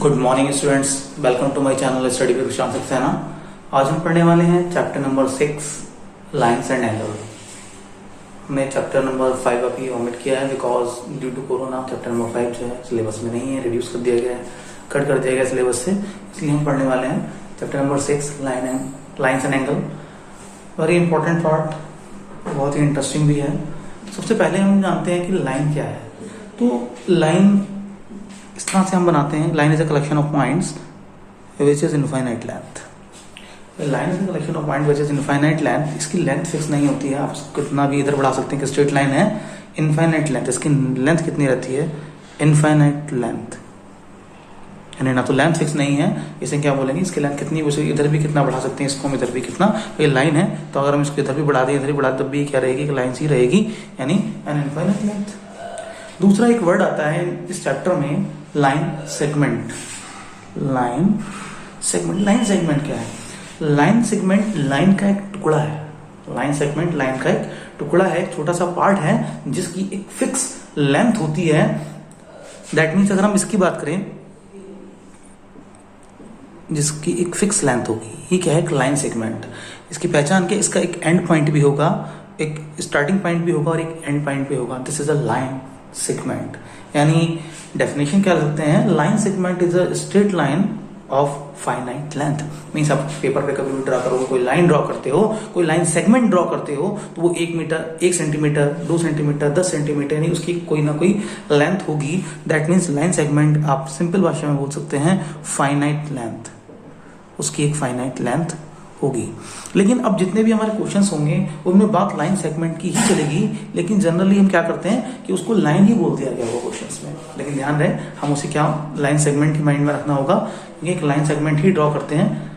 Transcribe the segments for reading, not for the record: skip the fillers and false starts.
Good morning students, welcome to my channel study with Prashant Saxena. आज हम पढ़ने वाले हैं chapter number 6 lines and angle. हमने चैप्टर नंबर 5 अभी ओमिट किया है because due to corona chapter number 5 जो है सिलेबस में नहीं है, रिड्यूस कर दिया गया है, कट कर दिया गया सिलेबस से। इसलिए हम पढ़ने वाले हैं chapter number 6 lines and angle. Very important part, बहुत ही इंटरेस्टिंग भी है। सबसे पहले हम जानते हैं कि लाइन क्या है। तो लाइन इस तरह से हम बनाते हैं, line is a collection of points which is infinite length. Line is a collection of point which is infinite length. इसकी लेंथ फिक्स नहीं होती है, आप कितना भी इधर बढ़ा सकते हैं कि स्ट्रेट लाइन है। इनफाइनाइट लेंथ, इसकी लेंथ कितनी रहती है? इनफाइनाइट लेंथ, यानी ना तो लेंथ फिक्स नहीं है, इसे क्या बोलेंगे, इसकी लेंथ कितनी, उसे इधर भी कितना बढ़ा सकते हैं, इसको हम इधर भी कितना। तो ये लाइन है, तो अगर हम इसको इधर भी बढ़ा दें इधर भी बढ़ा दें तब भी क्या रहेगी, लाइन सी रहेगी, यानी एन इनफाइनाइट लेंथ। दूसरा एक वर्ड आता है इस चैप्टर में, line segment. Line segment, line segment क्या है? लाइन सेगमेंट लाइन का एक टुकड़ा है। लाइन सेगमेंट लाइन का एक टुकड़ा है, एक छोटा सा पार्ट है जिसकी एक फिक्स लेंथ होती है। दैट मीन्स अगर हम इसकी बात करें, जिसकी एक फिक्स लेंथ होगी, ये क्या है? एक लाइन सेगमेंट। इसकी पहचान क्या? इसका एक एंड पॉइंट भी होगा, एक स्टार्टिंग पॉइंट भी होगा और एक एंड पॉइंट भी होगा। This is a line segment. यानी डेफिनेशन क्या रखते हैं? Line segment is a straight line of finite length. Means आप पेपर पे कभी भी ड्रा करोगे, कोई लाइन ड्रॉ करते हो, कोई लाइन सेगमेंट ड्रॉ करते हो, तो वो 1 मीटर, 1 सेंटीमीटर, 2 सेंटीमीटर, 10 सेंटीमीटर, यानी उसकी कोई ना कोई लेंथ होगी। दैट मीन्स लाइन सेगमेंट, आप सिंपल भाषा में बोल सकते हैं फाइनाइट लेंथ, उसकी एक फाइनाइट लेंथ होगी। लेकिन अब जितने भी हमारे क्वेश्चंस होंगे उनमें बात लाइन सेगमेंट की ही चलेगी, लेकिन जनरली हम क्या करते हैं कि उसको लाइन ही बोल दिया गया होगा क्वेश्चंस में। लेकिन ध्यान रहे, हम उसे क्या लाइन सेगमेंट की माइंड में रखना होगा, क्योंकि एक लाइन सेगमेंट ही ड्रॉ करते हैं।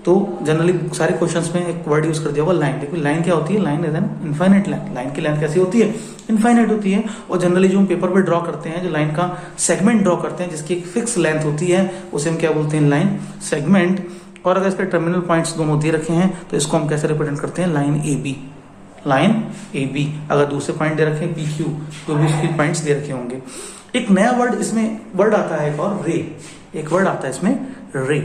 तो जनरली सारे क्वेश्चंस में एक वर्ड यूज कर दिया होगा लाइन। लेकिन लाइन क्या होती है? Line is an infinite length. Line की लेंथ कैसी होती है? इनफाइनाइट होती है। और जनरली जो हम पेपर पे ड्रॉ करते हैं, जो लाइन का सेगमेंट ड्रॉ करते हैं जिसकी एक फिक्स लेंथ होती है, उसे हम क्या बोलते हैं? Line segment. और अगर इसके टर्मिनल पॉइंट्स दोनों दे रखे हैं तो इसको हम कैसे रिप्रेजेंट करते हैं? Line A B. Line A B. अगर दूसरे पॉइंट दे रखे हैं पी क्यू, तो भी उसके पॉइंट्स दे रखे होंगे। एक नया वर्ड इसमें वर्ड आता है, एक और रे। एक वर्ड आता है इसमें रे।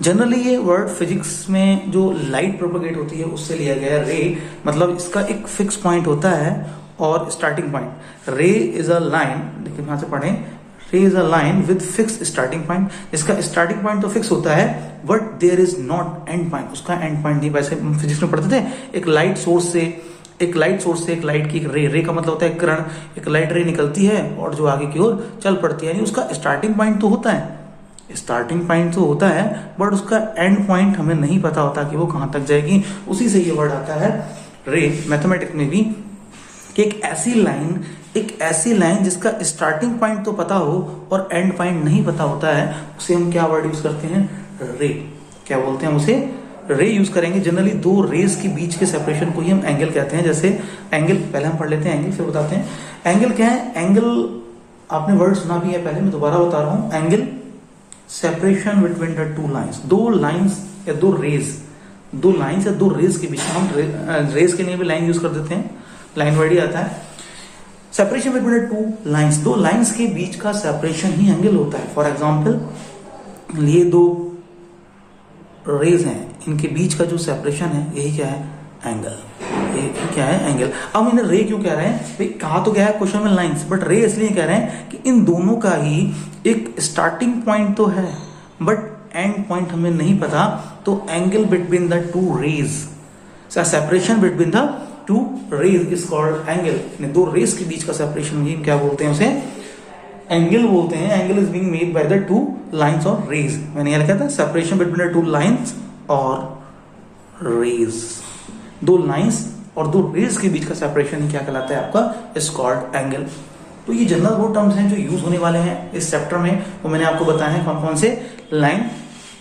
जनरली ये वर्ड फिजिक्स में जो लाइट प्रोपेगेट होती है उससे लिया गया है। रे मतलब इसका एक फिक्स पॉइंट होता है और starting point. Ray is a line, देखिए यहां से पढ़ें, ray is a line with fix starting point. इसका स्टार्टिंग पॉइंट तो फिक्स होता है, but there is not end point. उसका एंड पॉइंट नहीं। वैसे फिजिक्स में पढ़ते थे, एक लाइट सोर्स से एक लाइट की रे का मतलब होता है किरण। एक लाइट रे निकलती है और जो आगे की ओर चल पड़ती है, यानी उसका स्टार्टिंग पॉइंट तो होता है, स्टार्टिंग पॉइंट तो होता है, बट उसका एंड पॉइंट हमें नहीं पता होता कि वो कहां तक जाएगी। उसी से ये वर्ड आता है रे मैथमेटिक्स में भी, कि एक ऐसी लाइन जिसका स्टार्टिंग पॉइंट तो पता हो और एंड पॉइंट नहीं पता होता है, उसे हम क्या वर्ड यूज करते हैं? रे। क्या बोलते हैं उसे? रे यूज करेंगे। जनरली दो रेस के बीच के सेपरेशन को ही हम एंगल कहते हैं। जैसे एंगल, पहले हम पढ़ लेते हैं एंगल, फिर बताते हैं एंगल क्या है। एंगल आपने वर्ड सुना भी है पहले, मैं दोबारा बता रहा हूं। Angle separation between the two lines. दो लाइंस या दो रेस, दो लाइंस या दो रेस के बीच, हम रेस के लिए भी लाइन यूज कर देते हैं, लाइन वर्ड ही आता है। सेपरेशन बिटवीन टू लाइंस, दो लाइंस के बीच का सेपरेशन ही एंगल होता है। फॉर एग्जांपल, ये दो रेज हैं, इनके बीच का जो सेपरेशन है यही क्या है? एंगल। ये क्या है? एंगल। अब इन्हें रे क्यों कह रहे हैं भाई? कहा तो क्या है क्वेश्चन में लाइंस, बट रे इसलिए कह रहे हैं कि इन दोनों का ही एक स्टार्टिंग पॉइंट तो है, बट एंड पॉइंट हमें नहीं पता। तो angle between the two rays, separation between the two rays is called angle. दो रेस के बीच का सेपरेशन ही क्या बोलते हैं? उसे एंगल बोलते हैं। Angle is being made by the two lines और रेज। मैंने यह लिखा था, separation between the two lines और रेज। दो लाइंस और दो रेज के बीच का सेपरेशन ही क्या कहलाता है आपका? Is called angle. तो ये जनरल वो टर्म्स हैं जो यूज होने वाले हैं इस चैप्टर में, वो मैंने आपको बताया है कौन कौन से। लाइन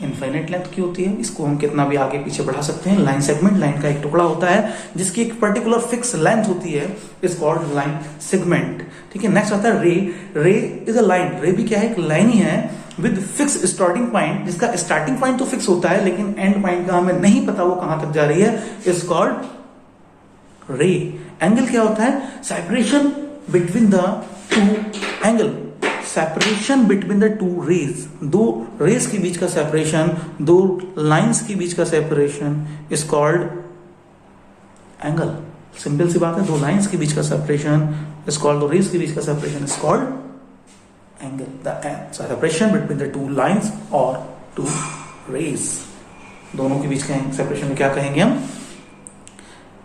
इनफाइनाइट लेंथ की होती है, इसको हम कितना भी आगे पीछे बढ़ा सकते हैं। लाइन सेगमेंट, लाइन का एक टुकड़ा होता है जिसकी एक पर्टिकुलर फिक्स लेंथ होती है, इज कॉल्ड लाइन सेगमेंट। ठीक है। नेक्स्ट आता है रे। रे इज अ लाइन। रे भी क्या है? एक लाइन ही है विद फिक्स स्टार्टिंग पॉइंट, जिसका स्टार्टिंग पॉइंट तो फिक्स होता है लेकिन एंड पॉइंट का हमें नहीं पता वो कहां तक जा रही है, इज कॉल्ड रे। एंगल क्या होता है? Separation between the two angle, separation between the two rays, दो रेज के बीच का सेपरेशन, दो लाइंस के बीच का separation is called angle. Simple सी बात है, दो लाइंस के बीच का सेपरेशन इज कॉल्ड, दो रेज के बीच का separation is called angle. The separation between the two lines और टू रेज, दोनों के बीच का सेपरेशन क्या कहेंगे हम।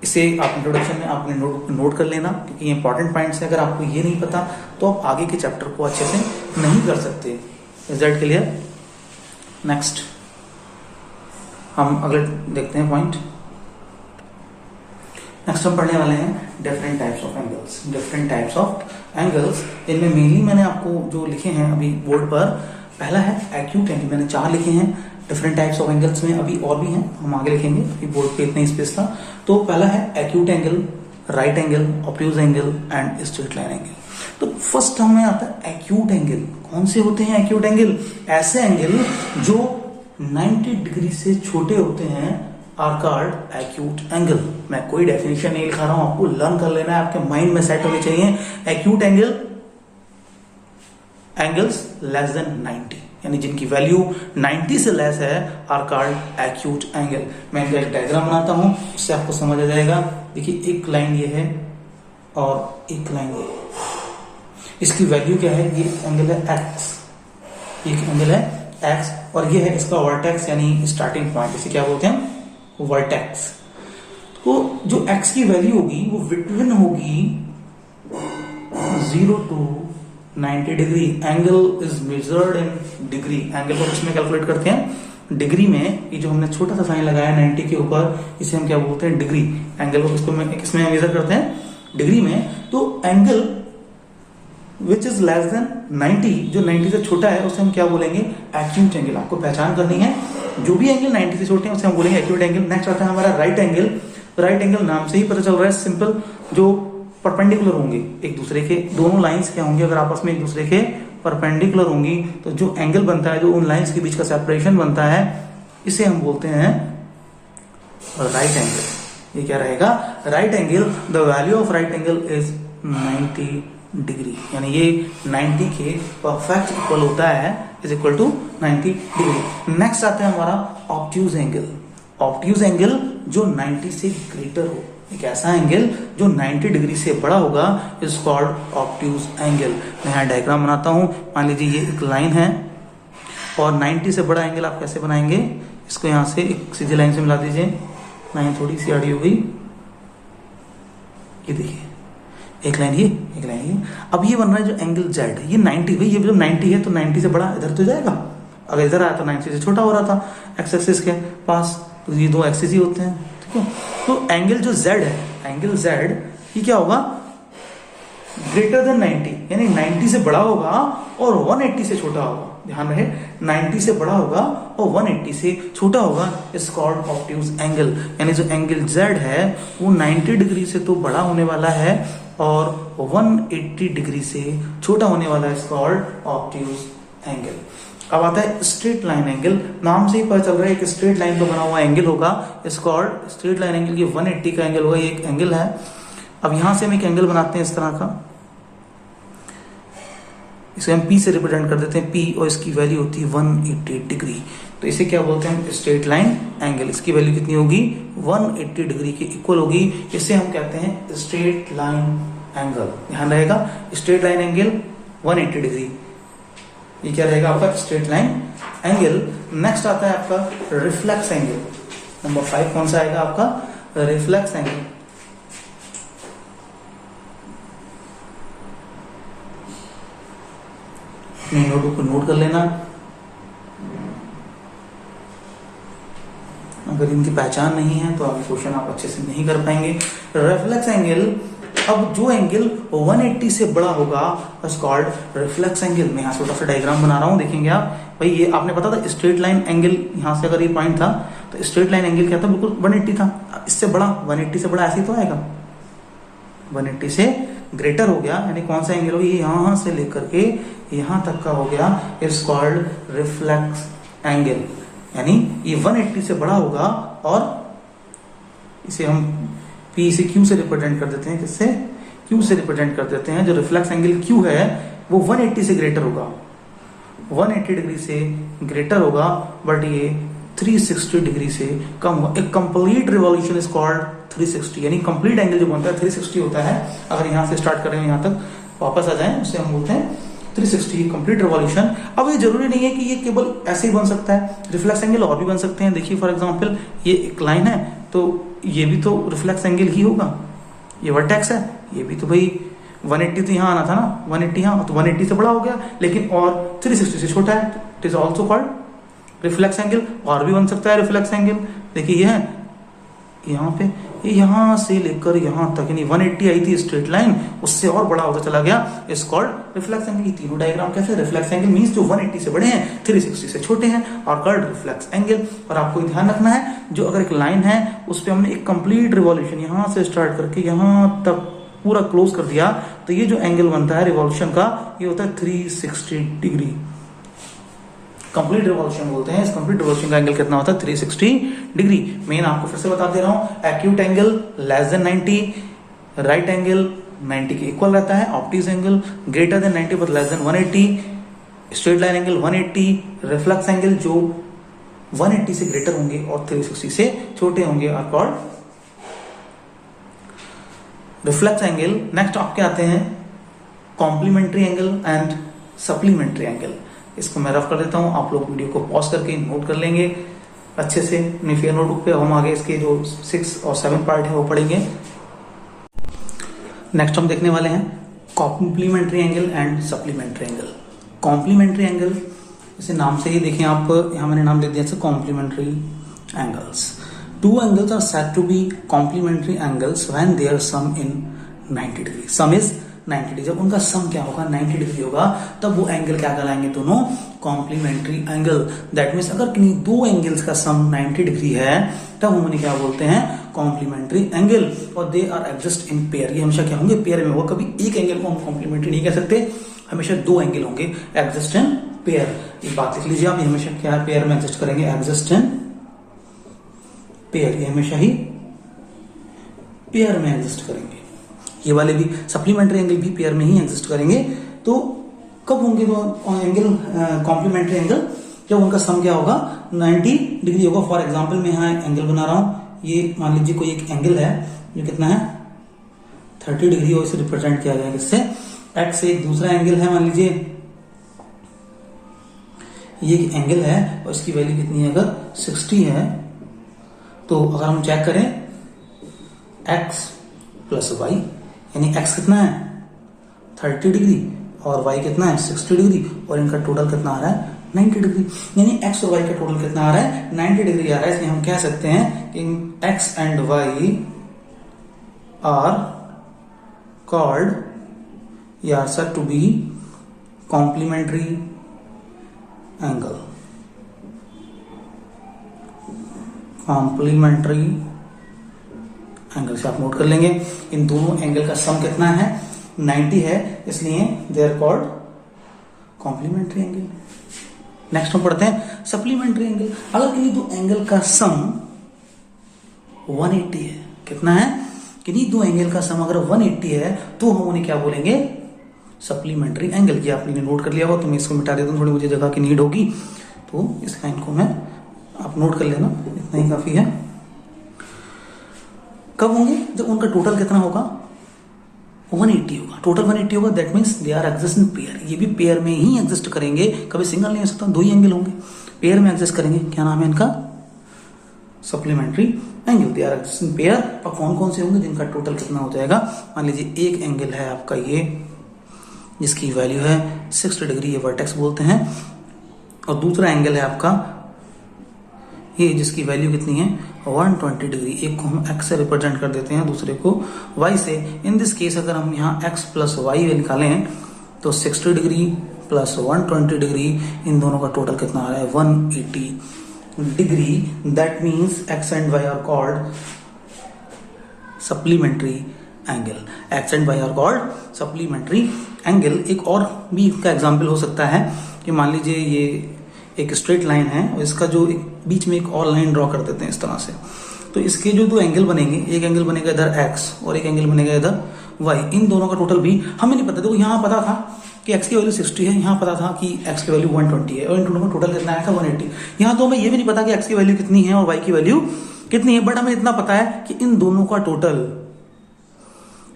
इसे आप इंट्रोडक्शन में आपने नोट कर लेना, क्योंकि ये इंपॉर्टेंट पॉइंट्स है। अगर आपको ये नहीं पता तो आप आगे के चैप्टर को अच्छे से नहीं कर सकते। Is that clear? नेक्स्ट हम अगले देखते हैं पॉइंट। नेक्स्ट हम पढ़ने वाले हैं different types of angles. Different types of angles, इनमें मेनली मैंने आपको जो लिखे हैं अभी बोर्ड पर, पहला है एक्यूट एंगल, मैंने 4 लिखे हैं। डिफरेंट टाइप्स ऑफ एंगल्स में अभी और भी हैं, हम आगे लिखेंगे, अभी बोर्ड पे इतना स्पेस था। तो पहला है acute angle, right angle, obtuse angle and straight line angle. तो फर्स्ट हमें आता है एक्यूट एंगल। कौन से होते हैं एक्यूट एंगल? ऐसे एंगल जो 90 डिग्री से छोटे होते हैं आर कॉल्ड एक्यूट एंगल। मैं कोई डेफिनेशन नहीं लिखा रहा हूं, आपको लर्न कर लेना है, आपके माइंड में सेट होने चाहिए। Acute angle, angles less than 90, यानी जिनकी वैल्यू 90 से लेस है आर कॉल्ड एक्यूट एंगल। मैं इनका एक डायग्राम बनाता हूं, उससे आपको समझ आ जाएगा। देखिए एक लाइन ये है और एक लाइन ये है, इसकी वैल्यू क्या है? ये एंगल है एक्स, एक एंगल है एक्स, और ये है इसका वर्टेक्स यानी स्टार्टिंग पॉइंट, इसे क्या बोलते हैं? वर्टेक्स। तो जो एक्स की वैल्यू होगी वो बिटवीन होगी 0 to 90 degree. Angle is measured in degree. Angle को किसमें कैलकुलेट करते हैं? डिग्री में। ये जो हमने छोटा सा साइन लगाया 90 के ऊपर, इसे हम क्या बोलते हैं? डिग्री। एंगल को किसमें मेजर करते हैं? डिग्री में। तो angle which is less than 90, जो 90 से छोटा है, उसे हम क्या बोलेंगे? Acute angle. आपको पहचान करनी है, जो भी एंगल 90 से छोटे हैं उसे हम बोलेंगे एक्यूट एंगल। नेक्स्ट आता है हमारा राइट एंगल। राइट एंगल नाम से ही पता चल रहा है, सिंपल, जो परपेंडिकुलर होंगे एक दूसरे के, दोनों लाइंस क्या होंगे अगर आपस में एक दूसरे के परपेंडिकुलर होंगी, तो जो एंगल बनता है, जो उन लाइंस के बीच का सेपरेशन बनता है, इसे हम बोलते हैं राइट एंगल। ये क्या रहेगा? Right angle. The value of right angle is 90 degree, यानी ये 90 के परफेक्ट इक्वल होता है, is equal to 90 degree. Next आता है हमारा ऑब्ट्यूज एंगल। ऑब्ट्यूज एंगल जो 90 से ग्रेटर हो, एक ऐसा एंगल जो 90 डिग्री से बड़ा होगा, इज कॉल्ड ऑब्ट्यूज एंगल। मैं यहाँ डायग्राम बनाता हूं। मान लीजिए ये एक लाइन है और 90 से बड़ा एंगल आप कैसे बनाएंगे? इसको यहां से एक सीधी लाइन से मिला दीजिए, लाइन थोड़ी सी आड़ी हो गई, ये देखिए एक लाइन ये, एक लाइन ये। अब ये बन रहा है जो एंगल जेड, ये 90, भाई ये जब 90 है तो 90 से बड़ा इधर तो जाएगा, अगर इधर आया तो 90 से छोटा हो रहा था एक्स एक्सिस के पास, तो ये 2 एक्सिस ही होते हैं, ठीक है। तो एंगल जो z है, एंगल z, ये क्या होगा? ग्रेटर देन 90, यानी 90 से बड़ा होगा और 180 से छोटा होगा। ध्यान रहे, 90 से बड़ा होगा और 180 से छोटा होगा, इज कॉल्ड ऑब्ट्यूज एंगल। यानी जो एंगल z है वो 90 डिग्री से तो बड़ा होने वाला है और 180 डिग्री से छोटा होने वाला है, इज कॉल्ड ऑब्ट्यूज एंगल। अब आता है स्ट्रेट लाइन एंगल। नाम से ही पता चल रहा है कि स्ट्रेट लाइन पर बना हुआ एंगल होगा, is called straight line angle. ये 180 का एंगल होगा, ये एक एंगल है। अब यहां से हम एक एंगल बनाते हैं इस तरह का, इसे हम P से रिप्रेजेंट कर देते हैं, P, और इसकी वैल्यू होती है 180 डिग्री। तो इसे क्या बोलते हैं? Straight line angle. इसकी वैल्यू कितनी होगी? 180 डिग्री के इक्वल होगी। इसे हम कहते हैं स्ट्रेट लाइन एंगल। ध्यान रहेगा, स्ट्रेट लाइन एंगल 180 डिग्री, ये क्या रहेगा आपका? Straight line angle. नेक्स्ट आता है आपका रिफ्लेक्स एंगल। नंबर 5 कौन सा आएगा आपका? Reflex angle. नोटबुक को नोट कर लेना, अगर इनकी पहचान नहीं है तो आगे क्वेश्चन आप अच्छे से नहीं कर पाएंगे। रिफ्लेक्स एंगल, अब जो एंगल 180 से बड़ा होगा इज कॉल्ड रिफ्लेक्स एंगल। मैं यहाँ छोटा सा डायग्राम बना रहा हूँ, देखेंगे आप। भाई ये आपने पता था स्ट्रेट लाइन एंगल, यहाँ से अगर ये पॉइंट था तो स्ट्रेट लाइन एंगल क्या था? बिल्कुल 180 था। इससे बड़ा 180 से बड़ा ऐसे ही तो आएगा, 180 से ग्रेटर हो गया, यानी कौन सा एंगल हो? ये यहाँ से लेकर के यहाँ तक का हो गया, इज कॉल्ड रिफ्लेक्स एंगल। यानी ये 180 से बड़ा होगा और इसे हम P से Q से रिप्रेजेंट कर देते हैं। किससे? Q से रिप्रेजेंट कर देते हैं। जो रिफ्लेक्स एंगल Q है वो 180 से ग्रेटर होगा, 180 डिग्री से ग्रेटर होगा, बट ये 360 डिग्री से कम होगा। एक कंप्लीट रिवॉल्यूशन इज कॉल्ड 360, यानी कंप्लीट एंगल जो बनता है 360 होता है। अगर यहाँ से स्टार्ट करें यहाँ तक वापस आ जाएं, उसे हम बोलते हैं 360 कंप्लीट रिवॉल्यूशन। अब ये जरूरी नहीं है कि ये केवल ऐसे ही बन सकता है, रिफ्लेक्स एंगल और भी बन सकते हैं। देखिए फॉर एग्जांपल ये एक लाइन है, तो ये भी तो रिफ्लेक्स एंगल ही होगा। ये वर्टेक्स है, ये भी तो भाई 180 तो यहाँ आना था ना, 180 यहाँ, तो 180 से बड़ा हो गया, लेकिन और 360 से छोटा है, it is also called reflex angle. और भी बन सकता है रिफ्लेक्स एंगल। देखिए ये है यहाँ पे, यहाँ से लेकर यहाँ तक, यानी 180 आई थी स्ट्रेट लाइन, उससे और बड़ा होता चला गया, इज कॉल्ड रिफ्लेक्स एंगल। ये तीनों डायग्राम कैसे, रिफ्लेक्स एंगल मींस जो 180 से बड़े हैं 360 से छोटे हैं, और कॉल्ड रिफ्लेक्स एंगल। और आपको ध्यान रखना है, जो अगर एक लाइन है उस पर हमने एक कंप्लीट रिवॉल्यूशन यहाँ से स्टार्ट करके यहाँ तक पूरा क्लोज कर दिया, तो ये जो एंगल बनता है रिवॉल्यूशन का, ये होता है 360 डिग्री। कंप्लीट रिवॉल्यूशन बोलते हैं। इस कंप्लीट रिवॉल्यूशन का एंगल कितना होता है, 360 डिग्री। मेन आपको फिर से बता दे रहा हूं, acute angle less than 90, right angle 90 के इक्वल रहता है, optics angle greater than 90 but less than 180, straight line angle 180, reflex angle जो 180 से ग्रेटर होंगे और 360 से छोटे होंगे are called reflex angle. Next आपके आते हैं complementary angle and supplementary angle. इसको मैं रफ कर देता हूं, आप लोग वीडियो को पॉज करके नोट कर लेंगे अच्छे से अपनी फेयर नोटबुक पे। हम आगे इसके जो 6 और 7 पार्ट है वो पढ़ेंगे। नेक्स्ट हम देखने वाले हैं complementary angle and supplementary angle. Complementary angle, इसे नाम से ही देखें आप, यहां मैंने नाम दे दिया complementary angles. Two angles are said to be complementary angles when their sum in 90 degree. Sum is 90 degree. जब उनका सम क्या होगा, 90 डिग्री होगा, तब वो एंगल क्या कहलाएंगे, दोनों कॉम्प्लीमेंट्री एंगल। दैट मीन्स अगर किन्हीं दो एंगल्स का सम 90 डिग्री है, तब हम उन्हें क्या बोलते हैं, कॉम्प्लीमेंट्री एंगल। और they are exist in pair. ये हमेशा क्या होंगे, पेयर में होगा। कभी एक एंगल को हम कॉम्प्लीमेंट्री नहीं कह सकते, हमेशा दो एंगल होंगे एग्जिस्ट इन पेयर। ये बात लिख लीजिए आप, ये हमेशा क्या है, पेयर में एग्जिस्ट करेंगे, एग्जिस्ट इन पेयर। ये हमेशा ही पेयर में एग्जिस्ट करेंगे। ये वाले भी सप्लीमेंट्री एंगल भी पेयर में ही एग्जिस्ट करेंगे। तो कब होंगे दो एंगल कॉम्प्लीमेंट्री एंगल, जब उनका सम क्या होगा, 90 डिग्री होगा। फॉर एग्जांपल मैं यहाँ एंगल बना रहा हूं, ये मान लीजिए कोई एक एंगल है जो कितना है 30 डिग्री, और इसे रिप्रेजेंट किया गया किससे, एक्स से। एक दूसरा एंगल है, मान लीजिए ये एंगल है और इसकी वैल्यू कितनी है, अगर 60 है, तो अगर हम चेक करें x प्लस वाई, यानी x कितना है 30 डिग्री और y कितना है 60 डिग्री, और इनका टोटल कितना आ रहा है 90 डिग्री। यानी x और y का टोटल कितना आ रहा है 90 डिग्री आ रहा है। इसलिए हम कह सकते हैं कि x and y are called या are said to be complementary angle. Complementary angle से आप नोट कर लेंगे। इन दोनों एंगल का सम कितना है, 90 है, इसलिए they are called complementary angle. Next हम पढ़ते हैं सप्लीमेंट्री एंगल। अगर किन्हीं दो एंगल का सम 180 है, कितना है, किन्हीं दो एंगल का सम अगर 180 है, तो हम उन्हें क्या बोलेंगे, सप्लीमेंट्री एंगल। ये आपने नोट कर लिया हो तो मैं इसको मिटा देता हूं, थोड़ी मुझे जगह की नीड होगी, तो इस लाइन को मैं आप नोट कर लेना, इतना ही काफी है। कब होंगे, जब उनका टोटल कितना होगा 180 होगा, टोटल 180 होगा। That means they are exist in pair. ये भी पेयर में ही एग्जिस्ट करेंगे, कभी सिंगल नहीं हो सकता, दो ही एंगल होंगे, पेयर में एग्जिस्ट करेंगे। क्या नाम है इनका, supplementary angle. They are exist in pair. और कौन कौन से होंगे जिनका टोटल कितना हो जाएगा, मान लीजिए एक एंगल है आपका ये, जिसकी वैल्यू है 60 डिग्री, ये वर्टेक्स बोलते हैं, और दूसरा एंगल है आपका ये, जिसकी वैल्यू कितनी है 120 डिग्री। एक को हम x से रिप्रेजेंट कर देते हैं, दूसरे को y से। इन दिस केस अगर हम यहाँ x प्लस वाई निकालें तो 60 डिग्री प्लस 120 डिग्री, इन दोनों का टोटल कितना आ रहा है 180 degree. That means x and y are called supplementary angle. x and y are called supplementary angle. एक और भी इसका एग्जाम्पल हो सकता है कि मान लीजिए ये एक स्ट्रेट लाइन है और इसका जो एक बीच में एक और लाइन ड्रॉ कर देते हैं इस तरह से, तो इसके जो दो एंगल बनेंगे, एक एंगल बनेगा इधर x और एक एंगल बनेगा इधर y। इन दोनों का टोटल भी हमें नहीं पता, देखो यहाँ पता था कि x की वैल्यू 60 है, यहाँ पता था कि x की वैल्यू 120 है और इन दोनों का टोटल कितना आया था 180। यहाँ तो हमें ये भी नहीं पता कि x की वैल्यू कितनी है और y की वैल्यू कितनी है, बट हमें इतना पता है कि इन दोनों का टोटल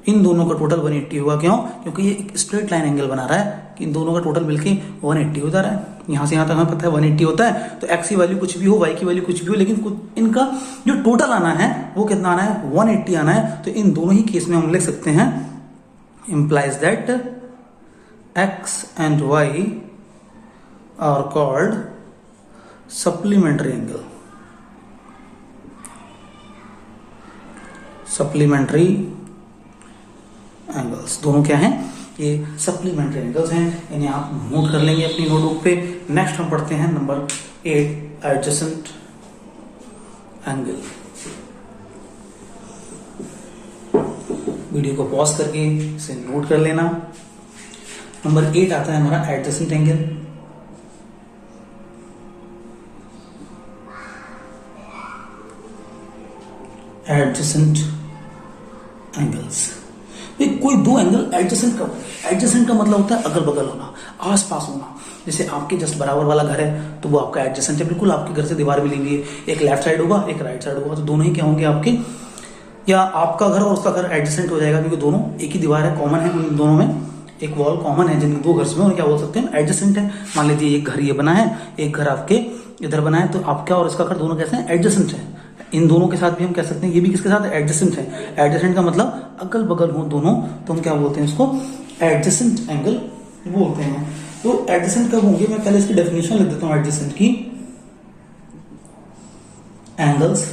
180 होगा। क्यों? क्योंकि ये एक स्ट्रेट लाइन एंगल बना रहा है कि इन दोनों का टोटल मिलके 180 हो जा रहा है। यहां से यहां तक हमें पता है 180 होता है, तो x की वैल्यू कुछ भी हो, y की वैल्यू कुछ भी हो, लेकिन इनका जो टोटल आना है वो कितना आना है, 180 आना है। तो इन दोनों ही केस में हम लिख सकते हैं implies that x and y are called supplementary angle. Supplementary angles दोनों क्या हैं, ये सप्लीमेंट्री एंगल्स हैं, इन्हें आप नोट कर लेंगे अपनी नोटबुक पे। नेक्स्ट हम पढ़ते हैं नंबर 8 एडजेसेंट एंगल। वीडियो को पॉज करके इसे नोट कर लेना। नंबर 8 आता है हमारा एडजेसेंट एंगल। एडजेसेंट एंगल्स, कोई दो एंगल एडजेसेंट का मतलब होता है अगल बगल होना, आस पास होना। जैसे आपके जस्ट बराबर वाला घर है तो वो आपका एडजेसेंट है, बिल्कुल आपके घर से दीवार भी लगी है, एक लेफ्ट साइड होगा एक राइट साइड होगा, तो दोनों ही क्या होंगे आपके, या आपका घर और उसका घर एडजेसेंट हो जाएगा क्योंकि दोनों एक ही दीवार है, कॉमन है, उन दोनों में एक वॉल कॉमन है, जिन दो घर में क्या बोल सकते हैं एडजेसेंट है। मान लीजिए एक घर ये बना है, एक घर आपके इधर बना है, तो आपका और इसका घर दोनों कैसे हैं, एडजेसेंट है। इन दोनों के साथ भी हम कह सकते हैं ये भी किसके साथ एडजेसेंट है। एडजेसेंट का मतलब अगल बगल हो दोनों, तो हम क्या बोलते हैं इसको एडजेसेंट एंगल बोलते हैं। तो एडजेसेंट कब होंगे, मैं पहले इसकी डेफिनेशन लिख देता हूं एडजेसेंट की। Angles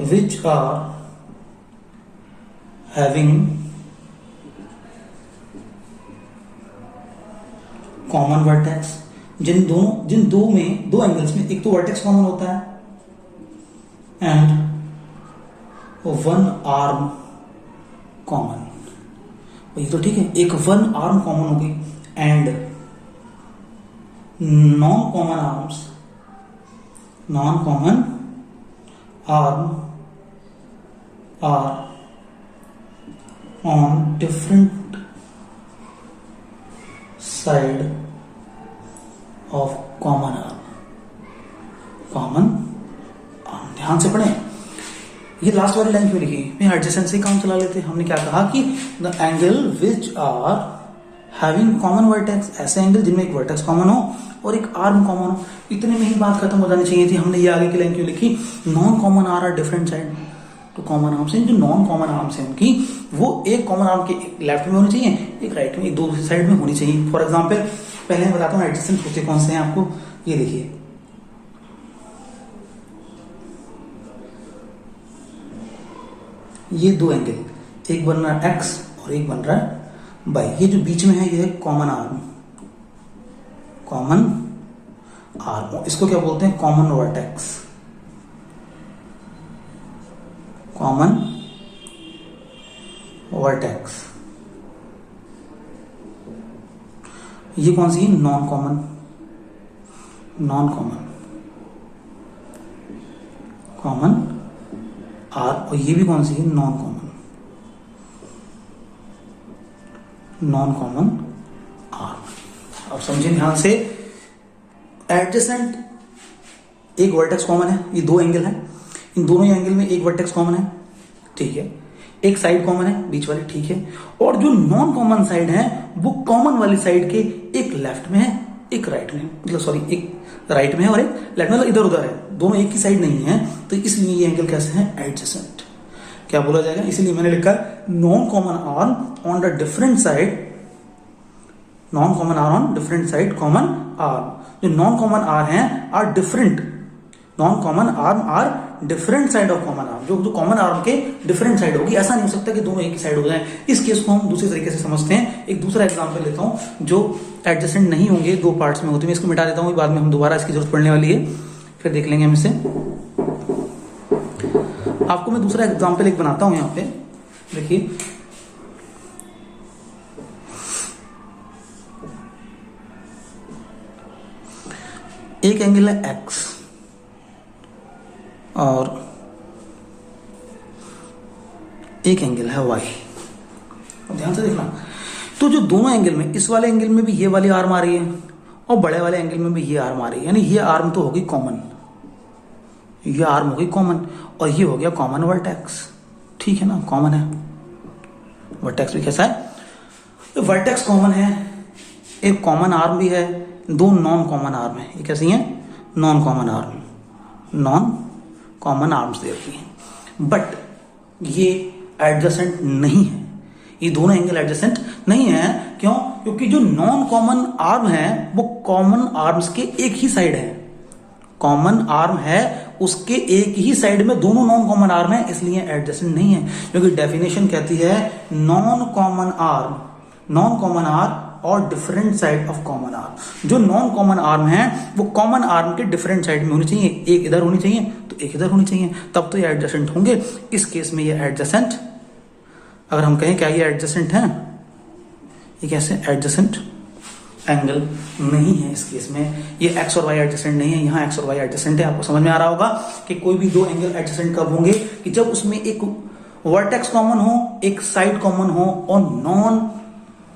which are having common vertex, जिन दो एंगल्स में एक तो वर्टेक्स कॉमन होता है एंड वन आर्म कॉमन, ये तो ठीक है, एक वन आर्म कॉमन होगी and non common arm are on different side of common arm। ध्यान से पढ़ें, ये लास्ट वाली लाइन क्यों लिखी, मैं एडजेसेंट से काम चला लेते। हमने क्या कहा कि the angle which are having common vertex, ऐसे एंगल जिनमें एक वर्टेक्स कॉमन हो और एक आर्म कॉमन हो। इतने में ही बात खत्म हो जानी चाहिए थी। हमने ये आगे की लाइन क्यों लिखी, non common are different side तो कॉमन आर्म्स हैं, जो नॉन कॉमन आर्म्स हैं उनकी वो एक कॉमन आर्म के एक लेफ्ट में होनी चाहिए, एक राइट में, एक दूसरी साइड में होनी चाहिए। फॉर एग्जांपल पहले मैं बताता हूँ एडजेसेंट होते कौन से हैं आपको, ये देखिए ये दो एंगल, एक बन रहा है एक्स और एक बन रहा है वाई, ये जो बीच में है ये है कॉमन आर्म, इसको क्या बोलते हैं कॉमन वर्टेक्स, कॉमन वर्टेक्स। ये कौन सी है, नॉन कॉमन आर, और ये भी कौन सी है, नॉन कॉमन आर। अब समझिए ध्यान से, एडजेसेंट एक वर्टेक्स कॉमन है, ये दो एंगल है, इन दोनों एंगल में एक वर्टेक्स कॉमन है, ठीक है, एक साइड कॉमन है बीच वाली, ठीक है, और जो नॉन कॉमन साइड है वो कॉमन वाली साइड के एक लेफ्ट में है एक राइट में, मतलब सॉरी एक राइट में है और एक लेफ्ट में, मतलब इधर उधर है, दोनों एक ही साइड नहीं है, तो इसलिए ये एंगल कैसे है, एडजेसेंट। क्या बोला जाएगा, इसलिए मैंने लिखा non common arm on the different side, non common arm on different side common arm. जो नॉन कॉमन आर्म है are different, non common arm are different side of common arm, जो कॉमन आर्म के different side होगी। ऐसा नहीं हो सकता कि दोनों एक ही साइड हो जाए। इस केस को हम दूसरे तरीके से समझते हैं। एक दूसरा एग्जांपल लेता हूं जो एडजेसेंट नहीं होंगे, दो पार्ट्स में होते हैं। इसको मिटा देता हूं, बाद में हम दोबारा इसकी जरूरत पड़ने वाली है, फिर देख लेंगे हम इसे। आपको मैं दूसरा एग्जाम्पल एक बनाता हूं यहाँ पे, देखिए एक एंगल है एक्स और एक एंगल है वाई। ध्यान से देखना, तो जो दोनों एंगल में, इस वाले एंगल में भी ये वाली आर्म आ रही है और बड़े वाले एंगल में भी ये आर्म आ रही है, यानी ये आर्म तो होगी कॉमन, ये आर्म होगी कॉमन, और ये हो गया कॉमन वर्टेक्स। ठीक है ना, कॉमन है, वर्टेक्स भी कैसा है, तो वर्टेक्स कॉमन है, एक कॉमन आर्म भी है, दो नॉन कॉमन आर्म है। ये कैसी है, non common arm, non common arms दे रखी है, बट ये एडजेसेंट नहीं है, ये दोनों एंगल एडजेसेंट नहीं है। क्यों? क्योंकि जो नॉन कॉमन आर्म है वो कॉमन आर्म्स के एक ही साइड है, कॉमन आर्म है उसके एक ही साइड में दोनों नॉन कॉमन आर्म है, इसलिए एडजेसेंट नहीं है। क्योंकि डेफिनेशन कहती है non common arm, non common arm और different side of common arm. जो नॉन कॉमन आर्म है वो कॉमन आर्म के डिफरेंट साइड में होनी चाहिए, एक इधर होनी चाहिए तो एक इधर होनी चाहिए, तब तो ये एडजेसेंट होंगे। इस केस में ये एडजेसेंट, अगर हम कहें क्या ये एडजेसेंट है, ये कैसे एडजेसेंट एंगल नहीं है। इस केस में ये एक्स और वाई एडजेसेंट नहीं है, यहाँ एक्स और वाई एडजेसेंट है। आपको समझ में आ रहा होगा कि कोई भी दो एंगल एडजेसेंट कब होंगे, कि जब उसमें एक वर्टेक्स कॉमन हो, एक साइड कॉमन हो, और नॉन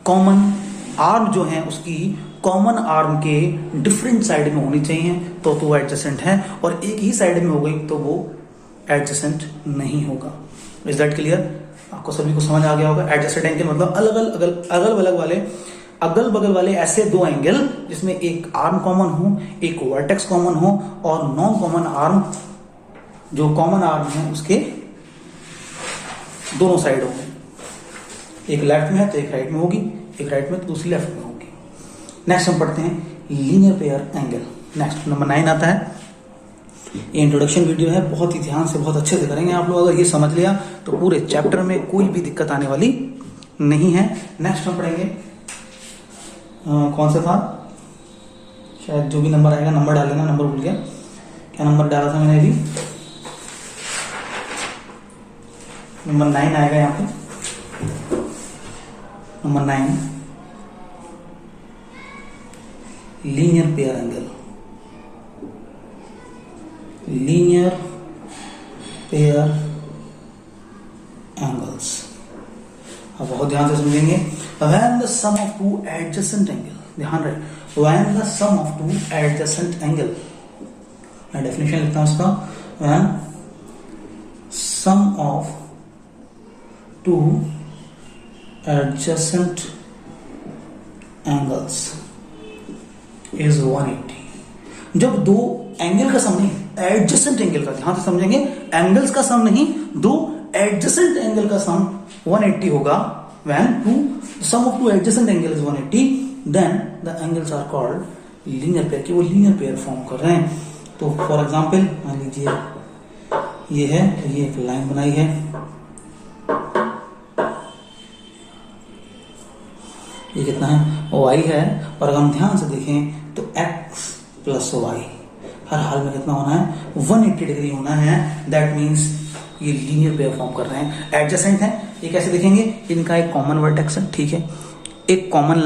कॉमन आर्म जो है उसकी कॉमन आर्म के डिफरेंट साइड में होनी चाहिए, तो वो एडजेसेंट है, और एक ही साइड में हो गई तो वो एडजेसेंट नहीं होगा। Is that clear? आपको सभी को समझ आ गया होगा। एडजेसेंट एंगल मतलब अगल बगल वाले ऐसे दो एंगल जिसमें एक आर्म कॉमन हो, एक वर्टेक्स कॉमन हो, और नॉन कॉमन आर्म, जो कॉमन आर्म है उसके दोनों साइड होंगे, एक लेफ्ट में है तो एक राइट में होगी, एक राइट में तो दूसरी लेफ्ट में होगी। नेक्स्ट हम पढ़ते हैं linear pair angle. Next number 9 आता है। ये इंट्रोडक्शन वीडियो है, बहुत ही ध्यान से बहुत अच्छे से करेंगे आप लोग। अगर ये समझ लिया तो पूरे चैप्टर में कोई भी दिक्कत आने वाली नहीं है। नेक्स्ट हम पढ़ेंगे कौन सा था, शायद जो भी नंबर आएगा, नंबर डाल लेना, नंबर भूल गया, क्या नंबर डाला था मैंने अभी, नंबर 9 आएगा यहाँ पे, number 9 linear pair angle, linear pair angles. अब बहुत ध्यान से समझेंगे। When the sum of two adjacent angle, ध्यान रहे, when the sum of two adjacent angle, मैं डेफिनेशन लिखता हूं उसका, when sum of two adjacent angles is 180। जब दो एंगल का सम नहीं, एडजेसेंट एंगल का, ध्यान से समझेंगे, एंगल्स का सम नहीं, दो एडजेसेंट एंगल का सम 180 होगा। When the sum of two adjacent angles is 180, then the angles are called linear pair, कि वो linear pair फॉर्म कर रहे हैं। तो फॉर एग्जाम्पल मान लीजिए ये है, ये एक लाइन बनाई है, ये कितना है, y है, और अगर हम ध्यान से देखें तो x प्लस वाई हर हाल में कितना होना है, 180 डिग्री होना है। दैट मीन्स ये लीनियर पेयर फॉर्म कर रहे हैं, एडजेसेंट है। ये कैसे देखेंगे, इनका एक कॉमन वर्टेक्स है, ठीक है, एक कॉमन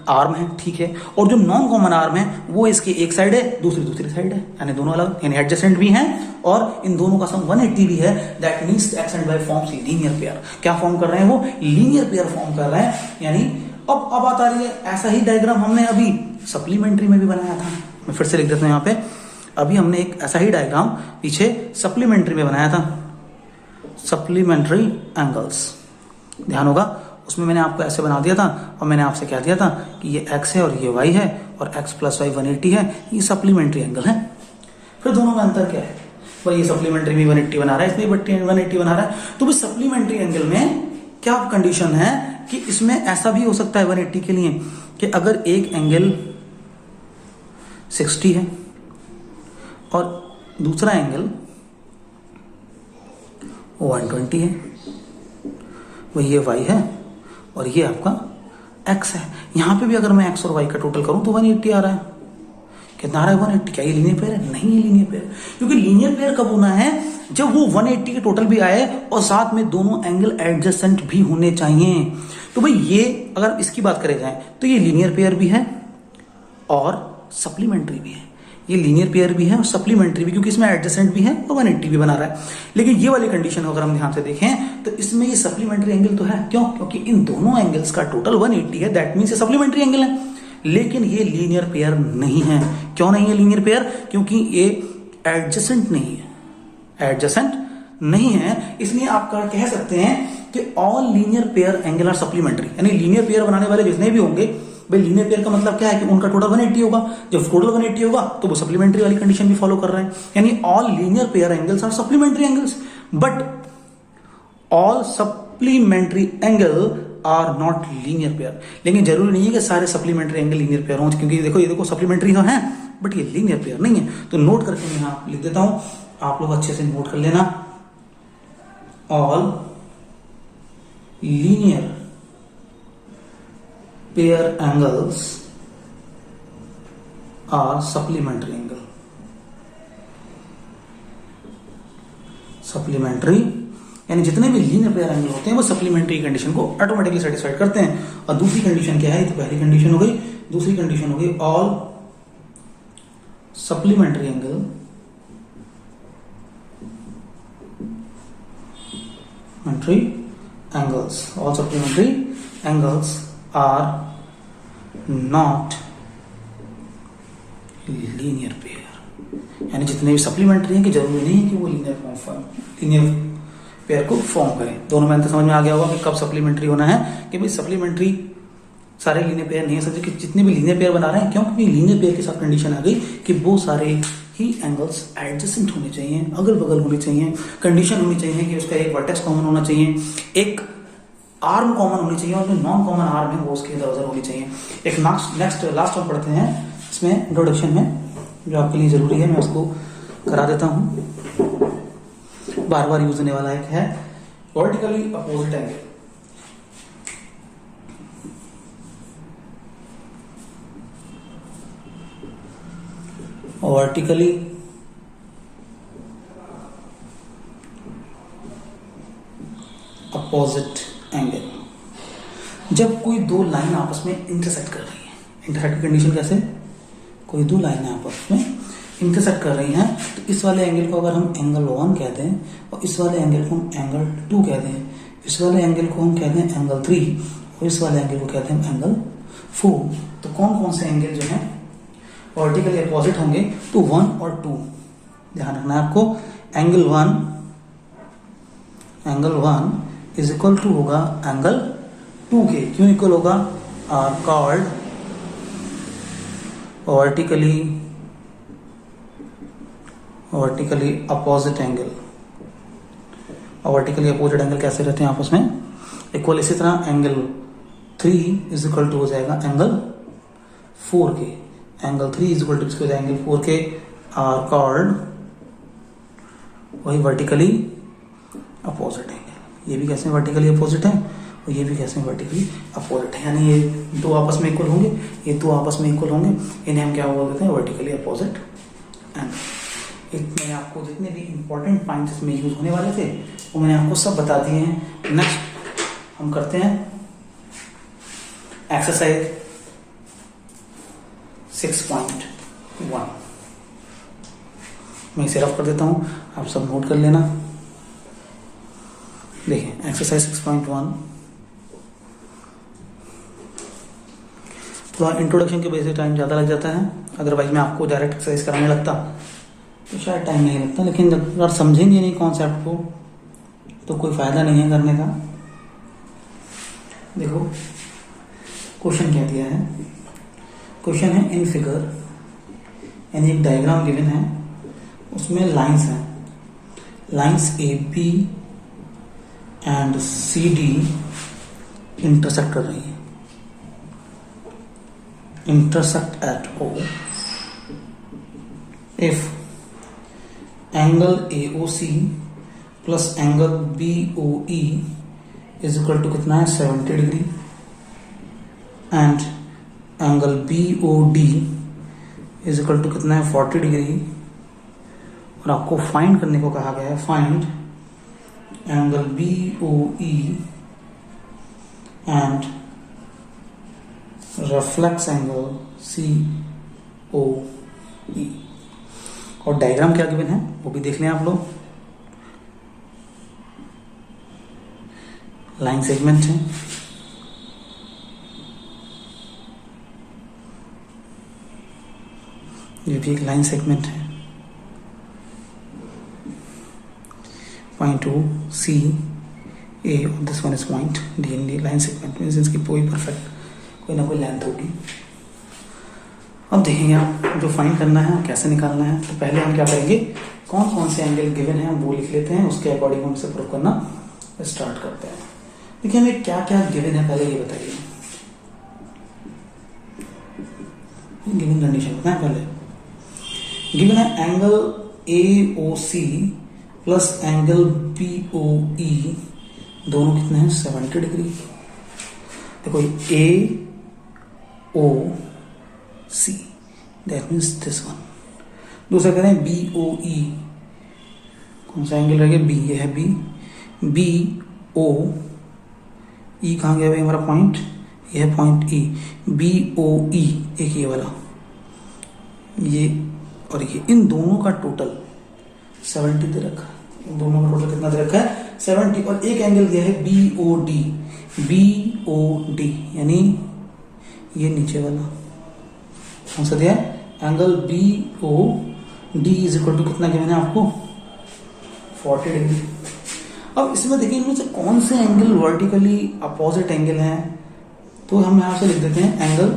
आर्म है, ठीक है, और जो नॉन कॉमन आर्म है वो इसकी एक साइड है, दूसरी साइड है, यानी दोनों अलग, यानी एडजेसेंट भी हैं, और इन दोनों का सम 180 भी है। That means X and Y forms linear pair. क्या फॉर्म कर रहे हैं वो, लीनियर पेयर फॉर्म कर रहे हैं। यानी अब बात आ रही है, ऐसा ही डायग्राम हमने अभी सप्लीमेंट्री में भी बनाया था। मैं फिर से लिख देता हूं यहाँ पे, अभी हमने एक ऐसा ही डायग्राम पीछे सप्लीमेंट्री में बनाया था, सप्लीमेंट्री एंगल्स, ध्यान होगा। उसमें मैंने आपको ऐसे बना दिया था, और मैंने आपसे क्या दिया था कि ये x है और ये y है, और x प्लस वाई 180 है, ये सप्लीमेंट्री एंगल है। फिर दोनों में अंतर क्या है, भाई ये सप्लीमेंट्री भी 180 बना रहा है, इसमें 180 बना रहा है। तो भाई सप्लीमेंट्री एंगल में क्या कंडीशन है कि इसमें ऐसा भी हो सकता है 180 के लिए कि अगर एक एंगल 60 है और दूसरा एंगल 120 है, वही ये y है और ये आपका x है। यहां पे भी अगर मैं x और y का टोटल करूं तो 180 आ रहा है। कितना आ रहा है, 180। क्या ये लीनियर पेयर है? नहीं, ये लीनियर पेयर, क्योंकि लीनियर पेयर कब होना है, जब वो 180 के टोटल भी आए और साथ में दोनों एंगल एडजेसेंट भी होने चाहिए। तो भाई ये अगर इसकी बात करें जाए तो ये लीनियर पेयर भी है और सप्लीमेंट्री भी है। ये लीनियर पेयर भी है और सप्लीमेंट्री भी, क्योंकि इसमें एडजेसेंट भी है और 180 भी बना रहा है। लेकिन ये वाली कंडीशन अगर हम ध्यान से देखें तो इसमें ये सप्लीमेंट्री एंगल तो है, क्यों? क्योंकि इन दोनों एंगल्स का टोटल 180 है, दैट मीन्स ये सप्लीमेंट्री एंगल है। लेकिन ये लीनियर पेयर नहीं है। क्यों नहीं है लीनियर पेयर? क्योंकि ये एडजेसेंट नहीं है, एडजेसेंट नहीं है। इसलिए आप कह सकते हैं कि all linear pair angle are supplementary, यानी लीनियर पेयर बनाने वाले जितने भी होंगे, भाई लीनियर पेयर का मतलब क्या है कि उनका टोटल 180 होगा। जब टोटल 180 होगा तो वो सप्लीमेंट्री वाली कंडीशन भी फॉलो कर रहे हैं, यानी all linear pair angles are supplementary angles, but all supplementary angle are not linear pair. लेकिन जरूरी नहीं है कि सारे सप्लीमेंट्री एंगल लीनियर पेयर हों, क्योंकि देखो ये देखो सप्लीमेंट्री तो है बट ये लीनियर पेयर नहीं है। तो नोट करके मैं यहां लिख देता हूं, आप लोग अच्छे से नोट कर लेना। All linear pair angles are supplementary angle. Supplementary यानी जितने भी लीनियर पेयर एंगल होते हैं वो सप्लीमेंट्री कंडीशन को ऑटोमेटिकली सेटिस्फाइड करते हैं। और दूसरी कंडीशन क्या है? तो पहली कंडीशन हो गई, दूसरी कंडीशन हो गई all supplementary angle all supplementary angles are not linear pair। यानी जितने भी सप्लीमेंट्री हैं कि जरूरी नहीं है कि वो लीनियर पेयर को फॉर्म करें। दोनों में अंतर समझ में आ गया होगा कि कब सप्लीमेंट्री होना है, कि भाई सप्लीमेंट्री सारे लीनियर पेयर नहीं है, समझे कि जितने भी लीनियर पेयर बना रहे हैं, क्योंकि लीनियर पेयर के साथ कंडीशन आ गई कि वो सारे ही एंगल्स एडजेसेंट होने चाहिए, अगल बगल होने चाहिए। कंडीशन होनी चाहिए कि उसका एक वर्टेक्स कॉमन होना चाहिए, एक आर्म कॉमन होनी चाहिए, और जो नॉन कॉमन आर्म है वो उसके इधर उधर होनी चाहिए। एक नेक्स्ट लास्ट वन पढ़ते हैं इसमें इंट्रोडक्शन में, जो आपके लिए जरूरी है, मैं उसको करा देता हूं, बार बार यूज होने वाला एक है vertically opposite angle. Vertically opposite angle, जब कोई दो लाइन आपस में इंटरसेक्ट कर रही है। इंटरसेक्ट की कंडीशन कैसे? कोई दो लाइनें आपस में इंटरसेक्ट कर रही हैं, तो इस वाले एंगल को अगर हम एंगल 1 कहते हैं और इस वाले एंगल को हम एंगल 2 कहते हैं, इस वाले एंगल को हम कहते हैं एंगल 3 और इस वाले एंगल को कहते हैं एंगल 4। तो कौन कौन से एंगल जो है वर्टिकली अपोजिट होंगे? तो 1 और 2 ध्यान रखना है आपको। एंगल 1 इज इक्वल टू होगा एंगल 2 के। क्यों इक्वल होगा? Are called vertically opposite angle. और वर्टिकली अपोजिट एंगल कैसे रहते हैं आपस में? इक्वल। इसी तरह एंगल 3 इज इक्वल टू हो जाएगा एंगल 4 के। एंगल 3 इज इक्वल टू हो जाएगा एंगल 4 के, आर कॉल्ड वही वर्टिकली अपोजिट एंगल। ये भी कैसे वर्टिकली अपोजिट है और ये भी कैसे वर्टिकली अपोजिट है, यानी ये दो आपस में इक्वल होंगे, ये दो आपस में इक्वल होंगे, इन्हें हम क्या बोल देते हैं? Vertically opposite angle. मैंने आपको जितने भी इंपॉर्टेंट पॉइंट्स इसमें यूज होने वाले थे वो मैंने आपको सब बता दिए हैं। नेक्स्ट हम करते हैं एक्सरसाइज 6.1। मैं इसे रफ कर देता हूं, आप सब नोट कर लेना। देखिए एक्सरसाइज 6.1 थोड़ा इंट्रोडक्शन की वजह से टाइम ज़्यादा लग जाता है, अदरवाइज मैं आपको डायरेक्ट एक्सरसाइज कराने लगता तो शायद टाइम नहीं लगता। लेकिन अगर समझेंगे नहीं कॉन्सेप्ट को तो कोई फायदा नहीं है करने का। देखो क्वेश्चन क्या दिया है? क्वेश्चन है इन फिगर, यानी एक डायग्राम गिवन है, उसमें लाइंस हैं, lines A B and C D intersect कर रही है, intersect at O. If angle AOC plus angle BOE is equal to कितना है? 70 degree, and angle BOD is equal to कितना है? 40 डिग्री। और आपको फाइंड करने को कहा गया है, find angle BOE and reflex angle COE। और डायग्राम क्या गिवन है वो भी देख लें आप लोग। लाइन सेगमेंट है, ये भी एक लाइन सेगमेंट है। पॉइंट टू सी ए और this one is point D and D. Line segment means इसकी कोई परफेक्ट कोई ना कोई लेंथ होगी। अब देखेंगे आप जो फाइंड करना है कैसे निकालना है। तो पहले हम क्या करेंगे, कौन कौन से एंगल गिवन है वो लिख लेते हैं, उसके अकॉर्डिंग हम इसे प्रूव करना स्टार्ट करते हैं। देखिए हमें क्या क्या गिवन है पहले ये बताइए। गिवन कंडीशन बताएं पहले। गिवन है angle AOC plus angle BOE, दोनों कितने हैं 70 डिग्री। देखो AOC that means this one. दूसरा कह रहे हैं BOE, कौन सा एंगल रहेगा B, ये है B। BOE कहाँ गया भाई हमारा पॉइंट, ये है पॉइंट E। BOE एक ये वाला, ये और ये, इन दोनों का टोटल 70 दे रखा है। इन दोनों का टोटल कितना दे रखा है 70। और एक एंगल दिया है BOD यानी ये नीचे वाला कौन सा दिया है, angle BOD is equal to कितना गिवन है आपको 40 डिग्री। अब इसमें देखिए इनमें से कौन से एंगल वर्टिकली अपोजिट एंगल हैं, तो हम यहां से लिख देते हैं angle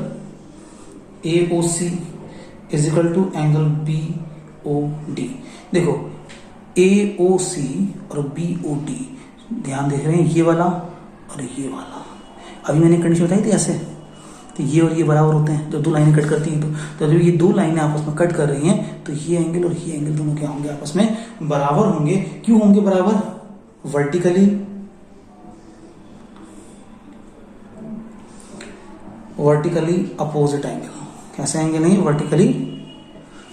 AOC is equal to angle BOD। देखो AOC और BOD ध्यान देख रहे हैं, ये वाला और ये वाला। अभी मैंने कंडीशन बताई थी ऐसे, तो ये और ये बराबर होते हैं जब दो लाइनें कट करती हैं। तो जब ये दो लाइनें आपस में कट कर रही हैं तो ये एंगल और ये एंगल दोनों क्या होंगे आपस में बराबर होंगे। क्यों होंगे बराबर, वर्टिकली अपोजिट एंगल। कैसे एंगल नहीं, वर्टिकली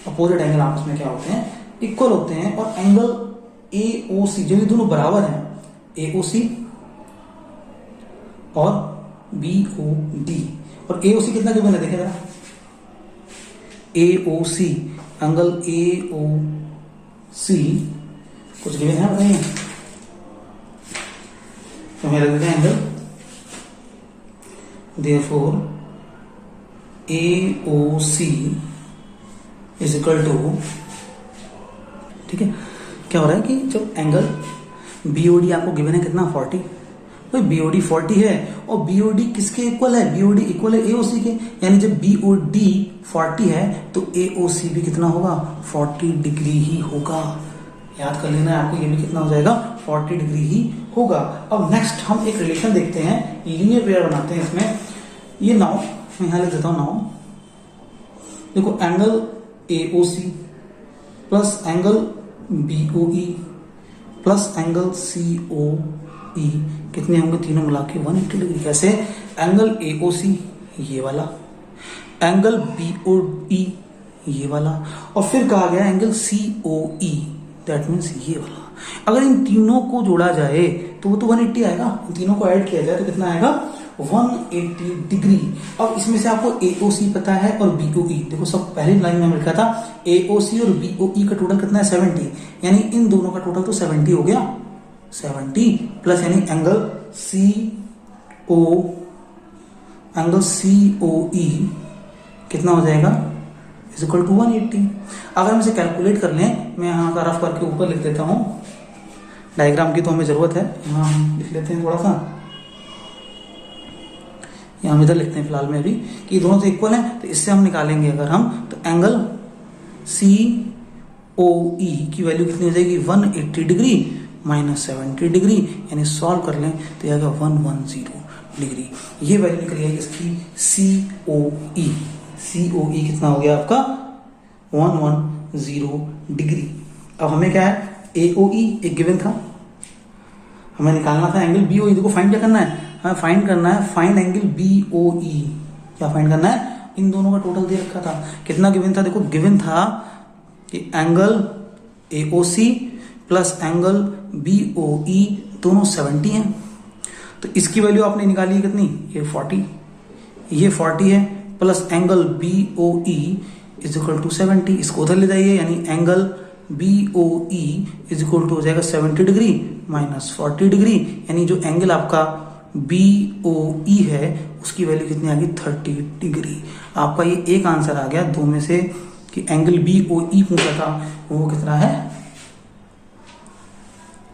अपोजिट एंगल आपस में क्या होते हैं इक्वल होते हैं। और एंगल AOC जो ये दोनों बराबर हैं, AOC और BOD। और AOC कितना गिवन है देखें जरा, AOC एंगल AOC कुछ गिवन है बताइए। तो हमें लग देते हैं angle, therefore AOC is equal to, ठीक है। क्या हो रहा है कि जब एंगल BOD आपको गिवन है कितना 40, तो BOD 40 है और BOD किसके इक्वल है, BOD इक्वल है AOC के। यानी जब BOD 40 है तो AOC भी कितना होगा 40 डिग्री ही होगा। याद कर लेना है आपको, ये भी कितना हो जाएगा 40 डिग्री ही होगा। अब नेक्स्ट हम एक रिलेशन देखते हैं, लीनियर पेयर बनाते हैं इसमें। ये नाउ मैं यहां लिख देता हूं नाउ। देखो angle AOC plus angle BOE plus angle COE कितने होंगे, तीनों मिला के 180 डिग्री। कैसे, एंगल AOC ये वाला, एंगल BOE ये वाला, और फिर कहा गया एंगल COE दैट मीन्स ये वाला। अगर इन तीनों को जोड़ा जाए तो वो तो 180 आएगा, इन तीनों को ऐड किया जाए तो कितना आएगा 180 डिग्री। अब इसमें से आपको AOC पता है और BOE, देखो सब पहली लाइन में लिखा था AOC और BOE का टोटल कितना है 70, यानी इन दोनों का टोटल तो 70 हो गया। 70 प्लस यानी एंगल COE कितना हो जाएगा इज इक्वल टू 180। अगर हम इसे कैलकुलेट कर लें, मैं यहाँ का रफ करके ऊपर लिख देता हूँ, डायग्राम की तो हमें जरूरत है, यहाँ हम लिख लेते हैं थोड़ा सा, यहाँ हम इधर लिखते हैं फिलहाल में अभी कि दोनों से इक्वल हैं। तो इससे हम निकालेंगे अगर हम, तो एंगल COE की वैल्यू कितनी हो जाएगी 180 डिग्री माइनस 70 डिग्री, यानी सॉल्व कर लें तो आएगा 110 डिग्री। ये वैल्यू निकल आएगी इसकी COE कितना हो गया आपका 110 डिग्री। अब हमें क्या है, AOE एक गिवन था, हमें निकालना था एंगल BOE। देखो फाइंड क्या करना है, हमें फाइंड करना है फाइंड एंगल BOE। क्या फाइंड करना है, इन दोनों का टोटल दे रखा था, कितना गिवन था, देखो गिवन था कि angle AOC plus angle BOE दोनों 70 हैं। तो इसकी वैल्यू आपने निकाली है कितनी, ये 40 है, plus angle BOE is equal to 70, इसको उधर ले जाइए, यानी angle B O E is equal to हो जाएगा 70 डिग्री माइनस 40 डिग्री, यानी जो एंगल आपका बी ओ ई है उसकी वैल्यू कितनी आ गई 30 डिग्री। आपका ये एक आंसर आ गया दो में से कि एंगल बी ओ ई पूछा था वो कितना है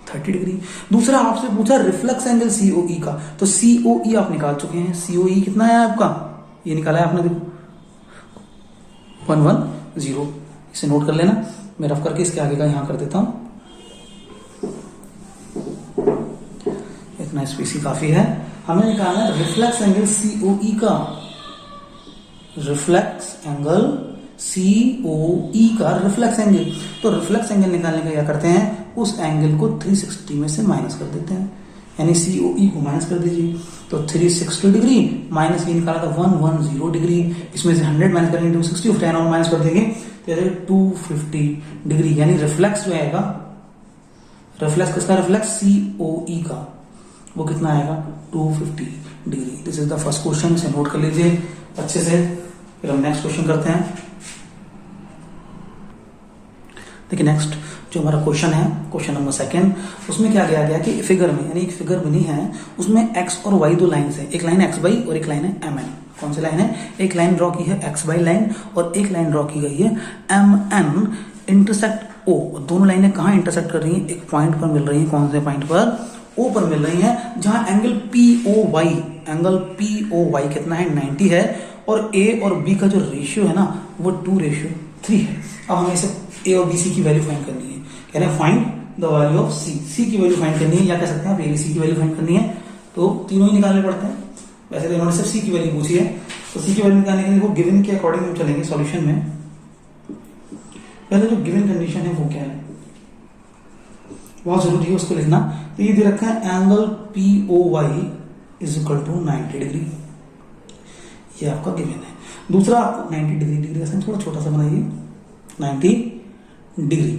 30 डिग्री। दूसरा आपसे पूछा रिफ्लेक्स एंगल सीओई का, तो सीओई आप निकाल चुके हैं, सीओई कितना है आपका, ये निकाला है आपने, देखो 110, इसे नोट कर लेना, मैं रफ करके इसके आगे का यहां कर देता हूं, इतना स्पेस ही काफी है। हमें निकालना है रिफ्लेक्स एंगल सीओई का, रिफ्लेक्स एंगल सीओई का रिफ्लेक्स एंगल। तो रिफ्लेक्स एंगल निकालने का क्या करते हैं, उस एंगल को 360 में से माइनस कर देते हैं, यानी सीओई को माइनस कर दीजिए, तो 360 डिग्री माइनस ये निकाला था 110 डिग्री, इसमें से 100 माइनस करेंगे 260 और 10 और माइनस कर देंगे तो 250 डिग्री, यानी रिफ्लेक्स जो आएगा, रिफ्लेक्स किसका, रिफ्लेक्स सीओई का, वो कितना आएगा 250 degree. This is the first question, इसे नोट कर लीजिए अच्छे से। फिर हम नेक्स्ट क्वेश्चन करते हैं। देखिए नेक्स्ट जो हमारा क्वेश्चन है, क्वेश्चन नंबर 2, उसमें क्या किया गया कि फिगर में, यानी एक फिगर बनी है, उसमें एक्स और वाई दो लाइन्स है, एक लाइन एक्स वाई और एक लाइन है एम एन। कौन सी लाइन है, एक लाइन ड्रॉ की है एक्स वाई लाइन और एक लाइन ड्रॉ की गई है एम एन इंटरसेक्ट ओ। दोनों लाइनें कहाँ इंटरसेक्ट कर रही हैं, एक पॉइंट पर मिल रही है, कौन से पॉइंट पर, ओ पर मिल रही है, जहां angle P O Y, angle P O Y कितना है 90 है, और ए और बी का जो रेशियो है ना वो 2:3 है। अब हमें इसे ए और बी सी की वैल्यू फाइंड करनी है, कह रहे हैं फाइंड द वैल्यू ऑफ सी, सी की वैल्यू फाइंड करनी है, या कह सकते हैं आप ए बी सी की वैल्यू फाइंड करनी है, तो तीनों ही निकालने पड़ते हैं। वैसे तो इन्होंने सिर्फ सी की वैल्यू पूछी है, तो सी की वैल्यू निकालने के लिए वो गिवन के अकॉर्डिंग हम चलेंगे सॉल्यूशन में। पहले जो गिवन कंडीशन है वो क्या है, बहुत जरूरी है उसको लिखना। तो ये दे रखा है angle P O Y is equal to 90 degree, ये आपका गिवन है। दूसरा आपको 90 डिग्री का साइन थोड़ा छोटा सा बनाइए, 90 डिग्री।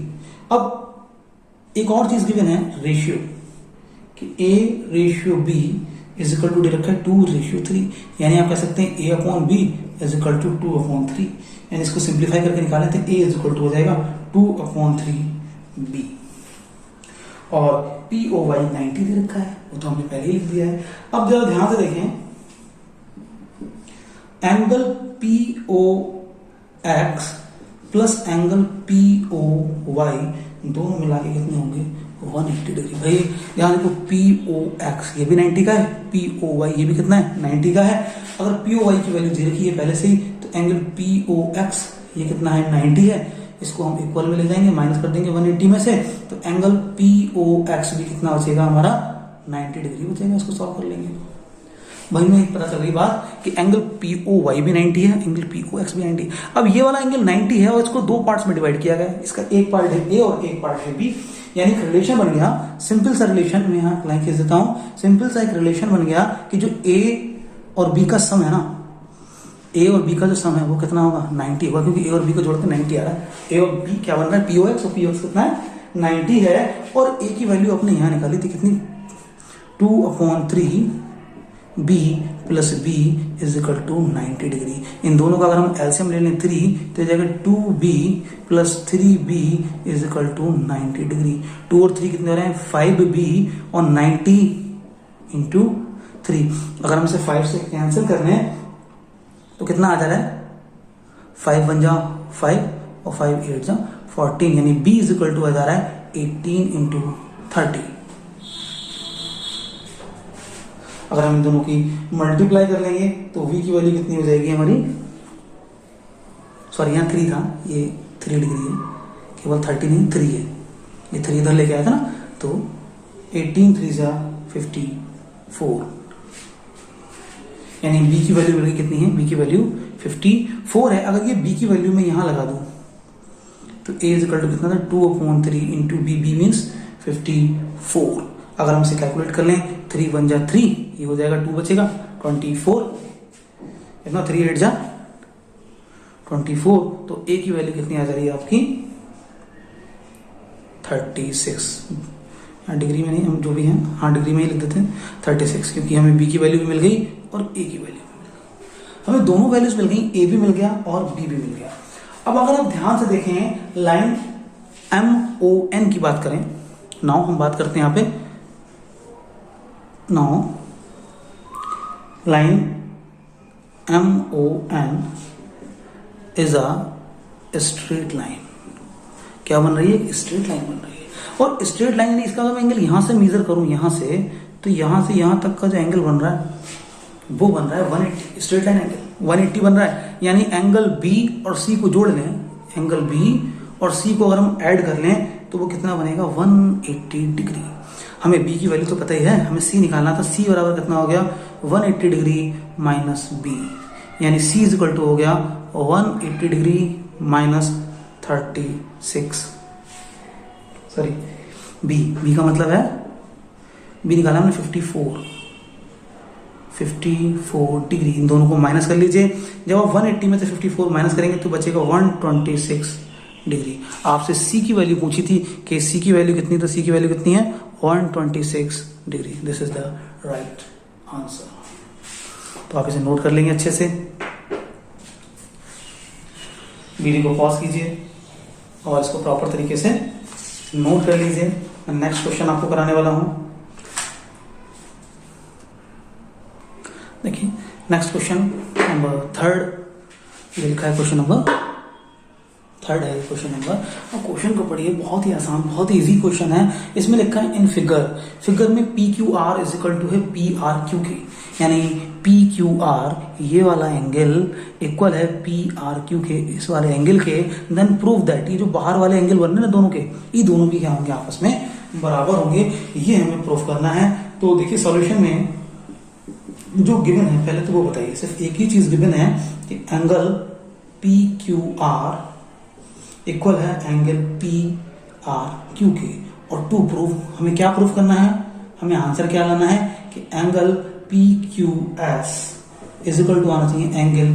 अब एक और चीज गिवन है रेशियो, कि A ratio B is equal to दे रखा है 2:3, यानी आप कह सकते हैं A upon B is equal to 2/3, यानी इसको सिंप्लीफाई करके निकालें तो ए इज इक्वल टू हो जाएगा 2/3 बी। और पी ओ वाई 90 दे रखा है, वो तो हमने पहले ही लिख दिया है। अब जरा ध्यान से देखें, angle P O X plus angle P O Y दोनों मिला के कितने होंगे 180 डिग्री। भाई ध्यान देखो, पी ओ एक्स ये भी 90 का है, पी ओ वाई ये भी कितना है 90 का है। अगर पी ओ वाई की वैल्यू दे रखी है पहले से ही, तो एंगल पी ओ एक्स ये कितना है 90 है, इसको हम इक्वल में ले जाएंगे, माइनस कर देंगे 180 में से, तो एंगल पी ओ एक्स भी कितना बचेगा हमारा 90 डिग्री बचेगा। इसको सॉल्व कर लेंगे। भाई में एक पता चल रही बात कि एंगल पी ओ वाई भी 90 है, एंगल पी ओ एक्स भी 90। अब ये वाला एंगल 90 है और इसको दो पार्ट्स में डिवाइड किया गया है, इसका एक पार्ट है ए और एक पार्ट है बी, यानी एक रिलेशन बन गया, सिंपल सा रिलेशन, मैं यहाँ लाइन खींच देता हूं, सिंपल सा एक रिलेशन बन गया कि जो ए और बी का सम है ना, ए और बी का जो सम है वो कितना होगा 90 होगा, क्योंकि ए और बी को जोड़ते 90 आ रहा है। ए और बी क्या बन रहा है पी ओ एक्स, और पी ओ एक्स कितना है 90 है, और ए की वैल्यू अपने यहाँ निकाली थी कितनी 2/3 B plus B is equal to 90 degree. इन दोनों का अगर हम एलसीएम ले लें 3 तो जाएगा 2b plus 3b is equal to 90 degree. 2 और 3 कितने हो रहे हैं 5b और 90 इंटू 3। अगर हम इसे 5 से कैंसिल कर लें तो कितना आ जा रहा है 5 1 जा 5 और 5 8 जा 14, यानी b इज इक्वल टू आ जा रहा है 18 इंटू 30। अगर हम इन दोनों की मल्टीप्लाई कर लेंगे तो v की वैल्यू कितनी हो जाएगी हमारी, सॉरी यहाँ 3 था, ये 3 डिग्री है, केवल 30 नहीं 3 है, ये 3 इधर लेके आया था ना, तो 18 3 जा 54, यानी b की वैल्यू कितनी है, b की वैल्यू 54 है। अगर ये b की वैल्यू में यहां लगा दूं तो a इज इक्वल टू कितना था 2/3 इंटू बी, बी मीन्स 54। अगर हम इसे कैलकुलेट कर लें 3 1 जा 3, ये हो जाएगा 2 बचेगा 24, इतना 3 8 जा 24, तो a की वैल्यू कितनी आ जा रही है आपकी 36। डिग्री में नहीं, हम जो भी हैं हाँ डिग्री में ही लिख देते हैं 36, क्योंकि हमें b की वैल्यू भी मिल गई और a की वैल्यू भी मिल गई। हमें दोनों वैल्यूज मिल गई, a भी मिल गया और b भी मिल गया। अब अगर आप ध्यान से देखें लाइन MON की बात करें, नाउ हम बात करते हैं यहां पे, now line MON is a straight line. क्या बन रही है? स्ट्रेट लाइन बन रही है। और स्ट्रेट लाइन इसका अगर मैं एंगल यहां से मेजर करूं, यहां से, तो यहां से यहां तक का जो एंगल बन रहा है वो बन रहा है 180। स्ट्रेट लाइन एंगल 180 बन रहा है, यानी एंगल B और C को जोड़ लें, एंगल B और C को अगर हम ऐड कर लें तो वो कितना बनेगा? 180 डिग्री। हमें B की वैल्यू तो पता ही है, हमें C निकालना था। C बराबर कितना हो गया? 180 डिग्री माइनस B, यानी C इज इक्वल टू हो गया 180 डिग्री माइनस 36, सॉरी B का मतलब है, B निकाला हमने 54 डिग्री। इन दोनों को माइनस कर लीजिए। जब आप 180 में से 54 माइनस करेंगे तो बचेगा 126 डिग्री। आपसे C की वैल्यू पूछी थी कि C की वैल्यू कितनी, तो C की वैल्यू कितनी है? 126 degree. This is the right answer. तो आप इसे नोट कर लेंगे अच्छे से। वीडियो को पॉज कीजिए और इसको प्रॉपर तरीके से नोट कर लीजिए। मैं नेक्स्ट क्वेश्चन आपको कराने वाला हूं। देखिए नेक्स्ट क्वेश्चन नंबर 3 ये लिखा है, क्वेश्चन नंबर 3 है क्वेश्चन नंबर। अब क्वेश्चन को पढ़िए, बहुत ही आसान, बहुत ही इजी क्वेश्चन है। इसमें लिखा है इन फिगर में PQR इज इक्वल टू है PRQ के, यानी PQR ये वाला एंगल इक्वल है PRQ के, इस वाले एंगल के। देन प्रूव दैट ये जो बाहर वाले एंगल बन रहे ना दोनों के, ये दोनों भी क्या होंगे? आपस में बराबर होंगे। ये हमें प्रूव करना है। तो देखिए सॉल्यूशन में जो गिवन है, पहले तो वो बताइए, सिर्फ एक ही चीज गिवन है कि एंगल PQR इक्वल है एंगल PRQ के। और टू प्रूव, हमें क्या प्रूव करना है? हमें आंसर क्या लाना है कि angle PQS is equal to आना चाहिए एंगल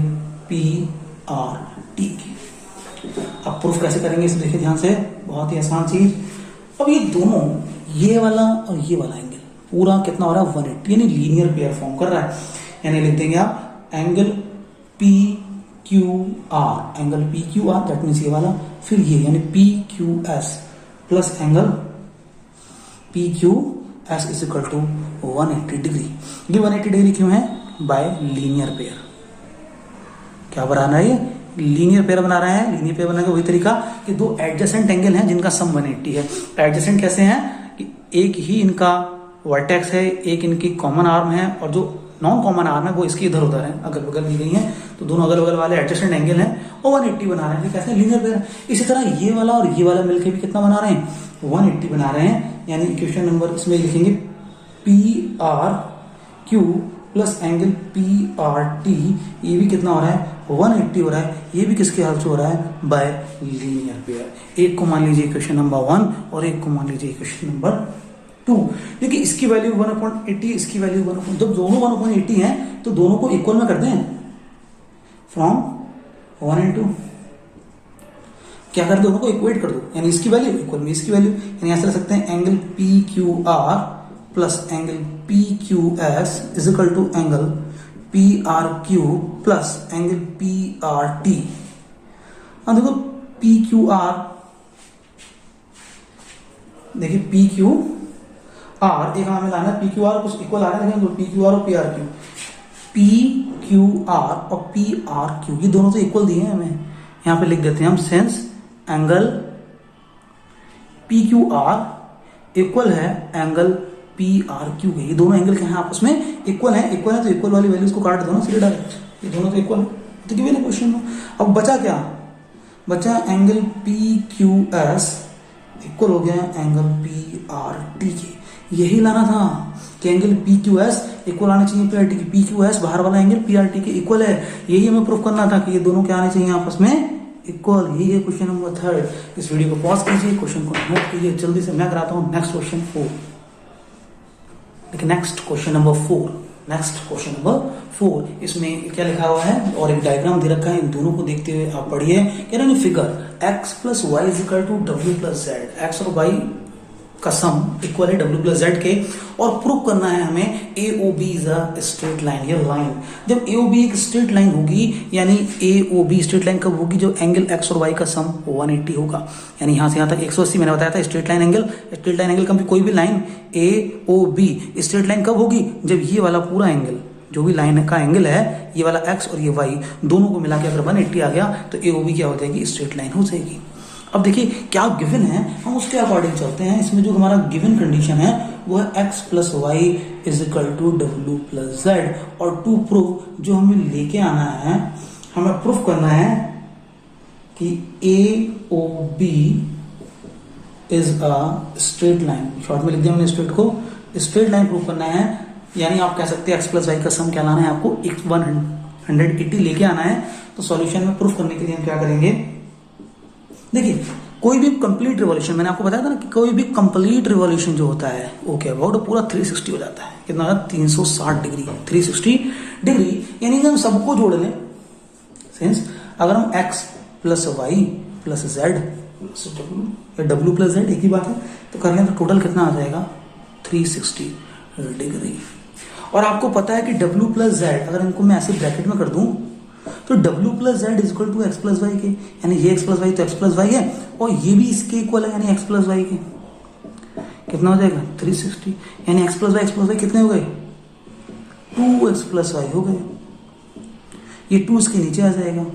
PRT के। अब प्रूफ कैसे करेंगे इसे देखिए ध्यान से, बहुत ही आसान चीज। अब ये दोनों, ये वाला और ये वाला एंगल पूरा कितना हो रहा है? 180, यानी लीनियर पेयर फॉर्म कर रहा है। यानी लिख देंगे आप angle PQR, angle PQR that means ये वाला, फिर ये यानी PQS plus angle PQS is equal to 180 degree. ये 180 डिग्री क्यों है? By linear pair. क्या बनाना है? ये लीनियर पेयर बना रहे हैं। लीनियर पेयर बनाने का वही तरीका कि दो एडजेसेंट एंगल हैं जिनका सम 180 है। एडजेसेंट कैसे हैं कि एक ही इनका वर्टेक्स है, एक इनकी कॉमन आर्म है, और जो नॉन कॉमन आर्म है वो इसकी इधर उधर है, अगल बगल दी गई है। तो दोनों अगल बगल वाले एडजेसेंट एंगल हैं और 180 बना रहे हैं। कैसे? Linear pair. इसी तरह ये वाला और ये वाला मिलकर भी कितना बना रहे हैं? 180 बना रहे हैं। यानी इक्वेशन नंबर इसमें लिखेंगे PRQ प्लस एंगल PRT, ये भी कितना हो रहा है? 180 हो रहा है। ये भी किसके हेल्प से हो रहा है? By linear pair. एक को मान लीजिए इक्वेशन नंबर 1 और एक को मान लीजिए इक्वेशन नंबर 2। देखिए इसकी वैल्यू 1/80, इसकी वैल्यू 1/, जब दोनों 1/80 हैं तो दोनों को इक्वल में कर दें, फ्रॉम 1 and 2 क्या कर दो? दोनों को इक्वेट कर दो, यानी इसकी वैल्यू इक्वल में इसकी वैल्यू, यानी ऐसे रख सकते हैं angle PQR plus angle PQS is equal to angle PRQ plus angle PRT। अब देखो PQR, देखिए PQR एक हमें लाना है, PQR कुछ इक्वल आ रहा है, देखिए PQR और PRQ, PQR और PRQ ये दोनों तो इक्वल दिए हैं हमें। यहां पे लिख देते हैं हम सेंस एंगल PQR इक्वल है एंगल PRQ के। ये दोनों एंगल क्या है? आपस में इक्वल है। इक्वल है तो इक्वल वाली वैल्यूज को काट दो ना सीधे डायरेक्ट, ये दोनों तो इक्वल तो गिवन है क्वेश्चन में। अब बचा क्या? बचा एंगल PQS इक्वल हो गया एंगल PRT के। यही लाना था कि एंगल PQS इक्वल आने चाहिए PRT के। PQS बाहर वाला एंगल PRT के इक्वल है, यही हमें प्रूफ करना था कि ये दोनों क्या आने चाहिए? आपस में इक्वल। यही है क्वेश्चन नंबर 3। इस वीडियो को पॉज कीजिए, क्वेश्चन को नोट कीजिए जल्दी से। मैं कराता हूं नेक्स्ट क्वेश्चन 4। देखिए next question number 4, next question number 4, इसमें क्या लिखा हुआ है और एक डायग्राम दे रखा है। इन दोनों को देखते हुए आप पढ़िए। कह रहे हैं figure x plus Y is equal to W plus Z. X और वाई का सम इक्वल है डब्ल्यू प्लस जेड के, और प्रूव करना है हमें A O B is a straight line. ये लाइन जब ए ओ बी एक स्ट्रेट लाइन होगी, यानी A O B straight line कब होगी, जब एंगल एक्स और वाई का सम 180 होगा। यानी यहां से यहां तक 180 मैंने बताया था straight line angle. Straight line angle कभी कोई भी line A O B straight line कब होगी, जब ये वाला पूरा एंगल जो भी लाइन का एंगल है, ये वाला एक्स और ये वाई दोनों को मिला के अगर 180 आ गया तो ए ओ बी क्या हो जाएगी, स्ट्रेट लाइन हो जाएगी। अब देखिए क्या गिवन है, हम उसके अकॉर्डिंग चलते हैं। इसमें जो हमारा गिवन कंडीशन है वो है x plus Y is equal to W plus z, और टू प्रूव जो हमें लेके आना है, हमें प्रूफ करना है कि A O B is a straight line. Short में लिख दिया मैंने स्ट्रेट को, स्ट्रेट लाइन प्रूफ करना है। यानी आप कह सकते हैं एक्स प्लस वाई का सम क्या लाना है, आपको 180 लेके आना है। तो सॉल्यूशन में प्रूफ करने के लिए हम क्या करेंगे, देखिए कोई भी कंप्लीट रिवॉल्यूशन, मैंने आपको बताया था ना कि कोई भी कंप्लीट रिवॉल्यूशन जो होता है ओके अबाउट पूरा 360 हो जाता है। कितना होता है, 360 डिग्री, 360 डिग्री। यानी कि हम सबको जोड़ लें, सिंस अगर हम x plus y plus z या डब्ल्यू प्लस जेड एक ही बात है, तो कर लें तो टोटल कितना आ जाएगा 360 डिग्री। और आपको पता है कि w प्लस जेड अगर इनको मैं ऐसे ब्रैकेट में कर दूं तो w plus z is equal to x plus y के, यानी ये एक्स प्लस वाई तो एक्स प्लस वाई है, और ये भी इसके इक्वल है यानी एक्स प्लस वाई के। कितना हो जाएगा 360, यानी एक्स प्लस वाई कितने हो गए, 2x प्लस वाई हो गए। ये 2 इसके नीचे आ जाएगा,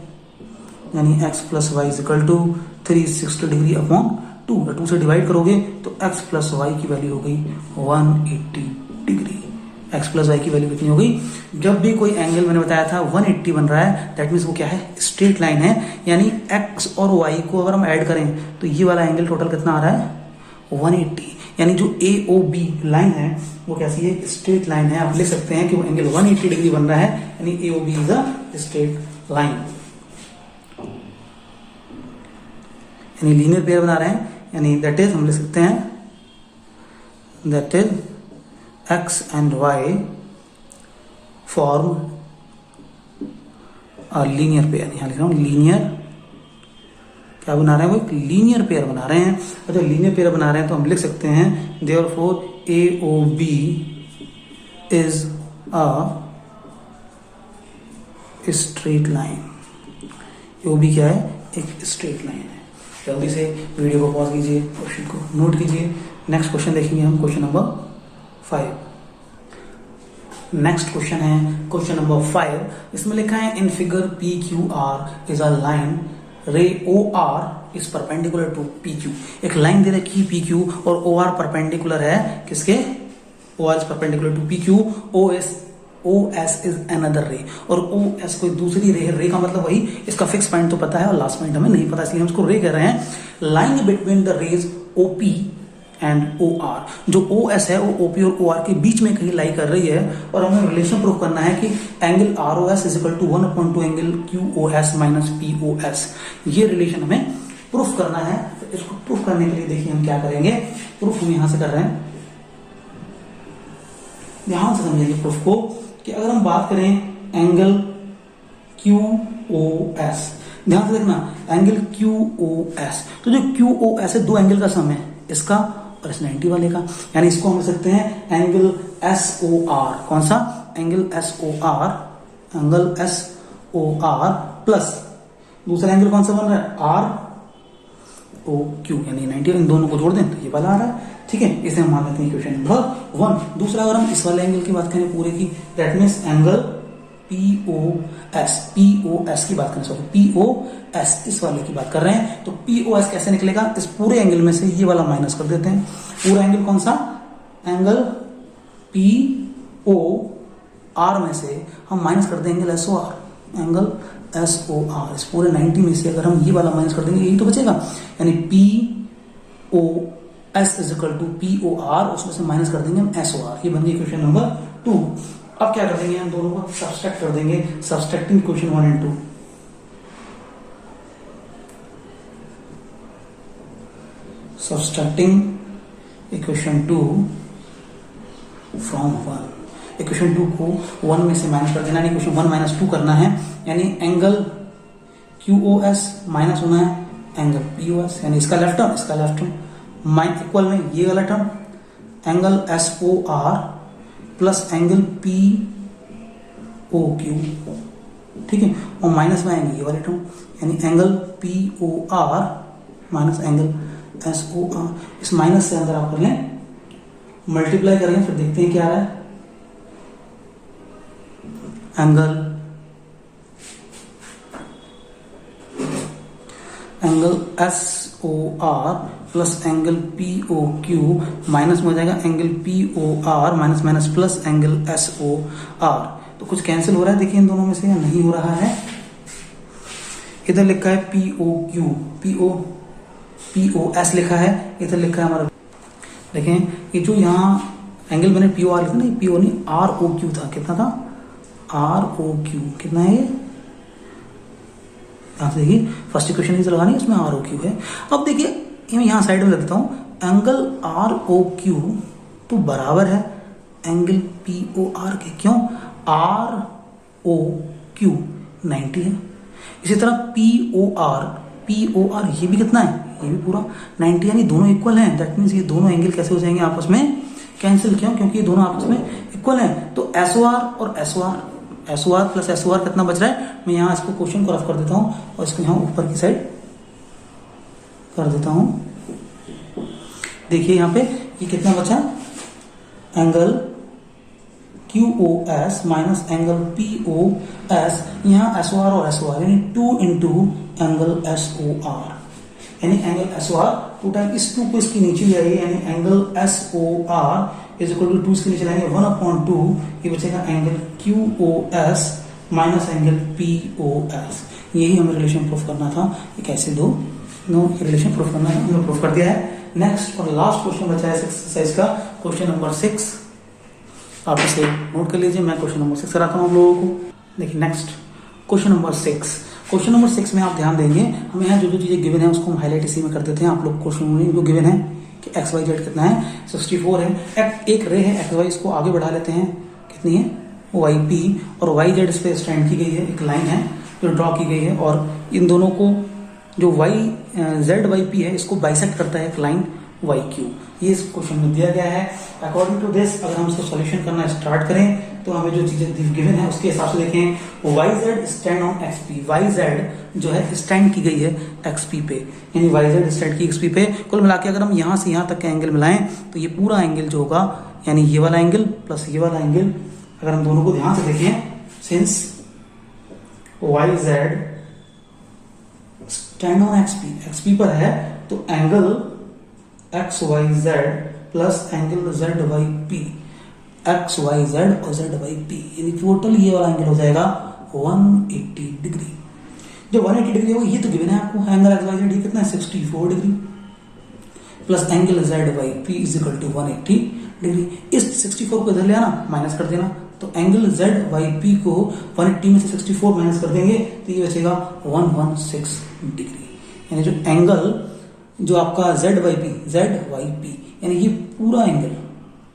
यानी x plus Y is equal to 360 degree upon 2 से डिवाइड करोगे तो एक्स प्लस वाई की वैल्यू हो गई 180 डिग्री। एक्स प्लस वाई की वैल्यू कितनी हो गई, जब भी कोई एंगल मैंने बताया था 180 बन रहा है, दैट मीन्स वो क्या है, स्ट्रेट लाइन है। यानी एक्स और वाई को अगर हम ऐड करें तो ये वाला एंगल टोटल कितना आ रहा है 180। यानी जो ए ओ बी लाइन है वो कैसी है, स्ट्रेट लाइन है। आप लिख सकते हैं कि वो एंगल 180 डिग्री बन रहा है, यानी A O B is a straight line. यानी लीनियर पेयर बना रहे हैं, यानी दैट इज हम लिख सकते हैं that is x and y form a linear pair। यहां लिख रहा हूं लीनियर, क्या बना रहे हैं, वो एक लीनियर पेयर बना रहे हैं। अच्छा लीनियर पेयर बना रहे हैं तो हम लिख सकते हैं therefore AOB is a straight line। AOB क्या है, एक स्ट्रेट लाइन है। जल्दी से वीडियो को पॉज कीजिए, क्वेश्चन को नोट कीजिए। नेक्स्ट क्वेश्चन देखेंगे हम, क्वेश्चन नंबर 5। नेक्स्ट क्वेश्चन है क्वेश्चन नंबर 5। इसमें लिखा है in figure P Q R is a line ray O R is perpendicular to P Q. एक लाइन दे रखी पी क्यू और ओ आर परपेंडिकुलर है किसके, O R is perpendicular to P Q, O S is another ray, और O S कोई दूसरी रे है। रे का मतलब वही, इसका फिक्स पॉइंट तो पता है और लास्ट पॉइंट हमें नहीं पता, इसलिए हम इसको रे कह रहे हैं। Line between the rays O P and O R, जो ओ एस है वो ओपी और ओ आर के बीच में कहीं लाई कर रही है, और हमें रिलेशन प्रूफ करना है कि angle R O S is equal to 1/2 angle Q O S minus P O S. ये रिलेशन हमें प्रूफ करना है। तो इसको प्रूफ करने के लिए देखिए हम क्या करेंगे, प्रूफ हम यहां से कर रहे हैं, ध्यान से समझेंगे प्रूफ को, कि अगर हम बात करें एंगल क्यू ओ एस, ध्यान से देखना एंगल क्यू ओ एस, तो जो क्यू ओ एस है दो एंगल का सम है, इसका और इस 90 वाले का, यानी इसको हम लिख सकते हैं एंगल एस ओ आर। कौन सा angle S O R, angle S O R plus दूसरा एंगल कौन सा बन रहा है आर ओ क्यू, यानी 90। इन दोनों को जोड़ दें तो ये वाला आ रहा है, ठीक है। इसे हम मान लेते हैं क्वेश्चन नंबर 1। दूसरा अगर हम इस वाले एंगल की बात करें पूरे की, that means angle P O S की बात करें, सॉरी पी ओ एस इस वाले की बात कर रहे हैं, तो पी ओ एस कैसे निकलेगा, इस पूरे एंगल में से ये वाला माइनस कर देते हैं। पूरा एंगल कौन सा, एंगल पी ओ आर में से हम माइनस कर देंगे S O R, angle S O R. इस पूरे 90 में से अगर हम ये वाला माइनस कर देंगे यही तो बचेगा, यानी P O S is equal to P O R, उसमें से माइनस कर देंगे हम एस ओ आर। ये बन गई क्वेश्चन नंबर 2। अब क्या कर देंगे, हम दोनों को सब्सट्रैक्ट कर देंगे, subtracting question 1 and 2। Subtracting equation 2 from 1। Equation 2 को 1 में से माइनस कर देना, यानी इक्वेशन 1 माइनस 2 करना है, यानी angle Q O S minus होना है एंगल पी ओ एस, यानी इसका लेफ्ट टर्म माइन इक्वल में ये वाला term angle S O R plus angle P O Q, ठीक है, और माइनस में आएंगे ये वाले टर्म, यानी angle P O R minus angle S O R. इस माइनस से अंदर आप कर लें, मल्टीप्लाई करेंगे, फिर देखते हैं क्या आ रहा है। Angle S O R plus angle P O Q minus में हो जाएगा angle P O R minus minus plus angle S O R. तो कुछ कैंसिल हो रहा है, देखिए इन दोनों में से, या नहीं हो रहा है। इधर लिखा है P O Q, P O S लिखा है, इधर लिखा है हमारा, देखें ये जो यहाँ एंगल मैंने पी ओ आर लिखा ना, पी ओ नहीं आर ओ क्यू था, कितना था आर ओ क्यू, कितना है ये, यहां से देखिए फर्स्ट इक्वेशन इसे लगानी है, उसमें आर ओ क्यू है। अब देखिए मैं यहाँ साइड में रख देता हूँ, एंगल आर ओ क्यू तो बराबर है एंगल पी ओ आर के, क्यों, आर ओ क्यू 90 है। इसी तरह पी ओ आर ये भी कितना है, ये भी पूरा 90, यानी दोनों इक्वल हैं। दैट मीन्स ये दोनों एंगल कैसे हो जाएंगे आपस में कैंसिल, क्यों, क्योंकि ये दोनों आपस में इक्वल हैं। तो एस ओ आर और S O R plus S O R कितना बच रहा है, मैं यहाँ इसको क्वेश्चन को रफ कर देता हूँ और इसको यहाँ ऊपर की साइड कर देता हूँ। देखिए यहाँ पे ये कितना बचा, angle Q O S minus angle P O S, यहाँ एस ओ आर और एस ओ आर यानी 2 into angle S O R, यानी angle S O R 2 time इस 2 को इसके नीचे ले आइए, यानी angle S O R is equal to 2 इसके नीचे लाएंगे 1/2, ये बचेगा angle Q O S minus angle P O S. यही हमें रिलेशन प्रूफ करना था, ये कैसे दो रिलेशन प्रूफ करना है, हमने प्रूफ कर दिया है। नेक्स्ट और लास्ट क्वेश्चन बचा है एक्सरसाइज का, क्वेश्चन नंबर 6, आप इसे नोट कर लीजिए, मैं क्वेश्चन नंबर 6 कराता हूँ आप लोगों को। देखिए next question number 6, question number 6 में आप ध्यान देंगे, हमें यहाँ जो जो चीजें गिवन है उसको हम हाईलाइट इसी में कर देते हैं। आप लोग क्वेश्चन में इनको गिवन है कि एक्स वाई जेड कितना है, 64 है, एक रे है एक्स वाई, इसको आगे बढ़ा लेते हैं, कितनी है वाई पी, और वाई जेड इस पे स्टैंड की गई है, एक लाइन है जो ड्रॉ की गई है, और इन दोनों को जो वाई जेड वाई पी है इसको बाइसेक्ट करता है एक लाइन वाई क्यू, ये इस क्वेश्चन में दिया गया है। अकॉर्डिंग टू दिस अगर हम इसको सॉल्यूशन करना स्टार्ट करें तो हमें जो चीजें गिवन है उसके हिसाब से देखें, Y Z stand on X P, Y Z जो है स्टैंड की गई है एक्स पी पे, यानी वाई जेड स्टैंड की एक्स पी पे। कुल मिला के अगर हम यहाँ से यहाँ तक के एंगल मिलाएं तो ये पूरा एंगल जो होगा, यानी ये वाला एंगल प्लस ये वाला एंगल, अगर हम दोनों को ध्यान से देखें, since Y Z stand on X P पर है तो angle X Y Z plus angle Z Y P, X Y Z और जेड वाई पी, यानी टोटल ये वाला एंगल हो जाएगा 180 डिग्री। जो 180 डिग्री होगा ये तो गिवन है आपको, एंगल एक्स वाई जेड कितना है 64 degree plus angle Z Y P is equal to 180 degree. इस 64 को इधर ले आना, माइनस कर देना, तो एंगल जेड वाई पी को 180 में से 64 माइनस कर देंगे तो ये बचेगा 116 डिग्री, यानी जो एंगल जो आपका जेड वाई पी यानी ये पूरा एंगल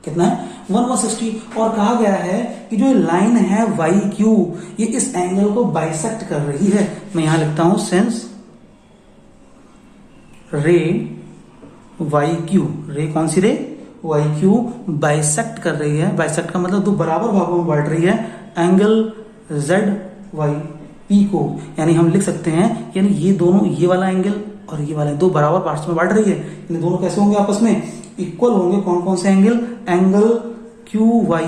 कितना है 160, और कहा गया है कि जो लाइन है वाई क्यू ये इस एंगल को बाइसेक्ट कर रही है। मैं यहां लिखता हूं सिंस रे वाई क्यू, रे कौन सी रे वाई क्यू बाइसेक्ट कर रही है, बाइसेक्ट का मतलब दो बराबर भागों में बांट रही है एंगल जेड वाई पी को, यानी हम लिख सकते हैं यानी ये दोनों, ये वाला एंगल और ये वाला दो बराबर पार्ट्स में बांट रही है, यानी दोनों कैसे होंगे आपस में इक्वल होंगे। कौन कौन से angle, angle Q Y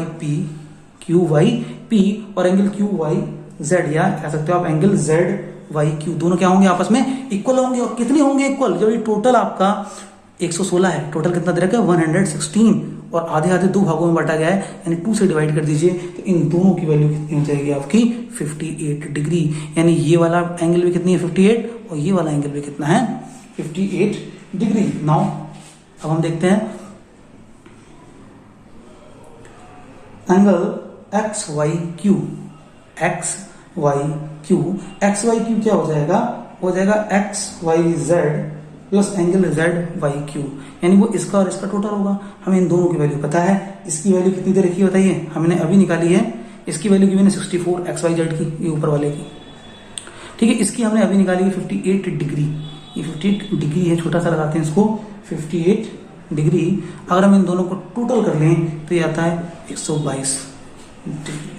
P और एंगल क्यू वाई जेड, या कह सकते हो आप एंगल जेड वाई क्यू, दोनों क्या होंगे आपस में इक्वल होंगे। और कितने होंगे इक्वल, जो ये टोटल आपका 116 है, टोटल कितना दे रखा है 116, और आधे आधे दो भागों में बांटा गया है, यानी 2 से डिवाइड कर दीजिए तो इन दोनों की वैल्यू कितनी हो जाएगी आपकी 58 डिग्री, यानी ये वाला एंगल भी कितनी है 58 और ये वाला एंगल भी कितना है 58 डिग्री। नाउ अब हम देखते हैं एंगल एक्स वाई क्यू क्या हो जाएगा, X Y Z plus angle Z Y Q, यानी वो इसका और इसका टोटल होगा। हमें इन दोनों की वैल्यू पता है, इसकी वैल्यू कितनी दे रखी है बताइए, हमने अभी निकाली है, इसकी वैल्यू गिवन है 64 एक्स वाई जेड की, ये ऊपर वाले की, ठीक है। इसकी हमने अभी निकाली है 58 डिग्री, ये 58 डिग्री है, छोटा सा लगाते हैं इसको, 58 डिग्री। अगर हम इन दोनों को टोटल कर लें तो ये आता है 122 डिग्री।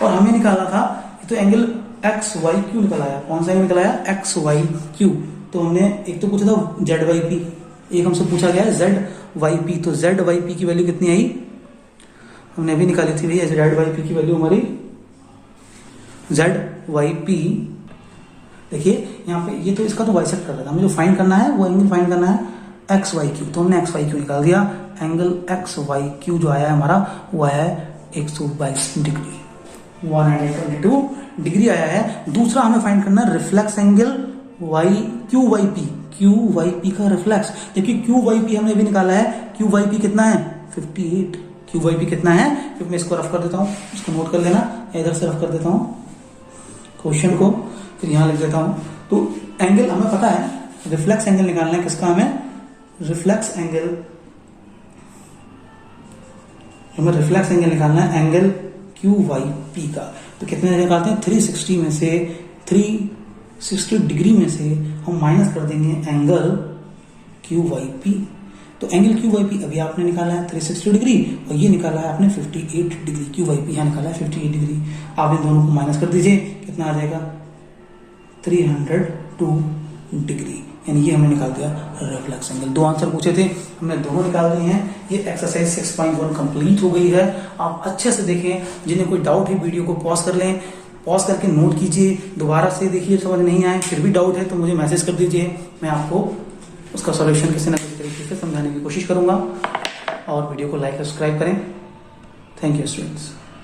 और हमें निकाला था तो एंगल एक्स वाई क्यू निकल आया। कौन सा एंगल निकल आया? X Y Q. तो हमने एक तो पूछा था जेड वाई पी, एक हमसे पूछा गया है जेड वाई पी। तो जेड वाई पी की वैल्यू कितनी आई? हमने अभी निकाली थी भैया जेड वाई पी की वैल्यू हमारी जेड वाई पी। देखिए यहाँ पे ये तो इसका तो बाइसेक्ट कर रहा था, हमें जो फाइंड करना है वो एंगल फाइंड करना है एक्स वाई क्यू। तो हमने एक्स वाई क्यू निकाल दिया। एंगल एक्स वाई क्यू जो आया है हमारा वो आया है 122 डिग्री, 122 डिग्री आया है। दूसरा हमें फाइंड करना है reflex angle Y Q Y P, Q Y P का रिफ्लेक्स। देखिए क्यू वाई पी हमने अभी निकाला है, क्यू वाई पी कितना है? 58। क्यू वाई पी कितना है? फिर मैं इसको रफ कर देता हूँ, इसको नोट कर लेना, इधर से रफ कर देता हूँ क्वेश्चन को, फिर यहां लिख देता हूं। तो एंगल हमें पता है, रिफ्लेक्स एंगल निकालना है किसका? हमें रिफ्लेक्स एंगल, हमें रिफ्लेक्स एंगल निकालना है एंगल क्यू वाई पी का। तो कितने निकालते हैं? 360 में से 360 डिग्री में से हम माइनस कर देंगे एंगल क्यू वाई पी। तो एंगल क्यू वाई पी अभी आपने निकाला है 360 डिग्री और ये निकाला है आपने 58 डिग्री। क्यू वाई पी यहाँ निकाला है 58 डिग्री। आप इन दोनों को माइनस कर दीजिए, कितना आ जाएगा? 302 डिग्री। यानी ये हमने निकाल दिया रिफ्लेक्स एंगल। दो आंसर पूछे थे, हमने दोनों निकाल दिए हैं। ये एक्सरसाइज 6.1 कंप्लीट हो गई है। आप अच्छे से देखें, जिन्हें कोई डाउट है वीडियो को पॉज कर लें, पॉज करके नोट कीजिए, दोबारा से देखिए, समझ नहीं आए फिर भी डाउट है तो मुझे मैसेज कर दीजिए, मैं आपको उसका सॉल्यूशन किसी न किसी तरीके से समझाने की कोशिश करूंगा। और वीडियो को लाइक सब्सक्राइब करें। Thank you students.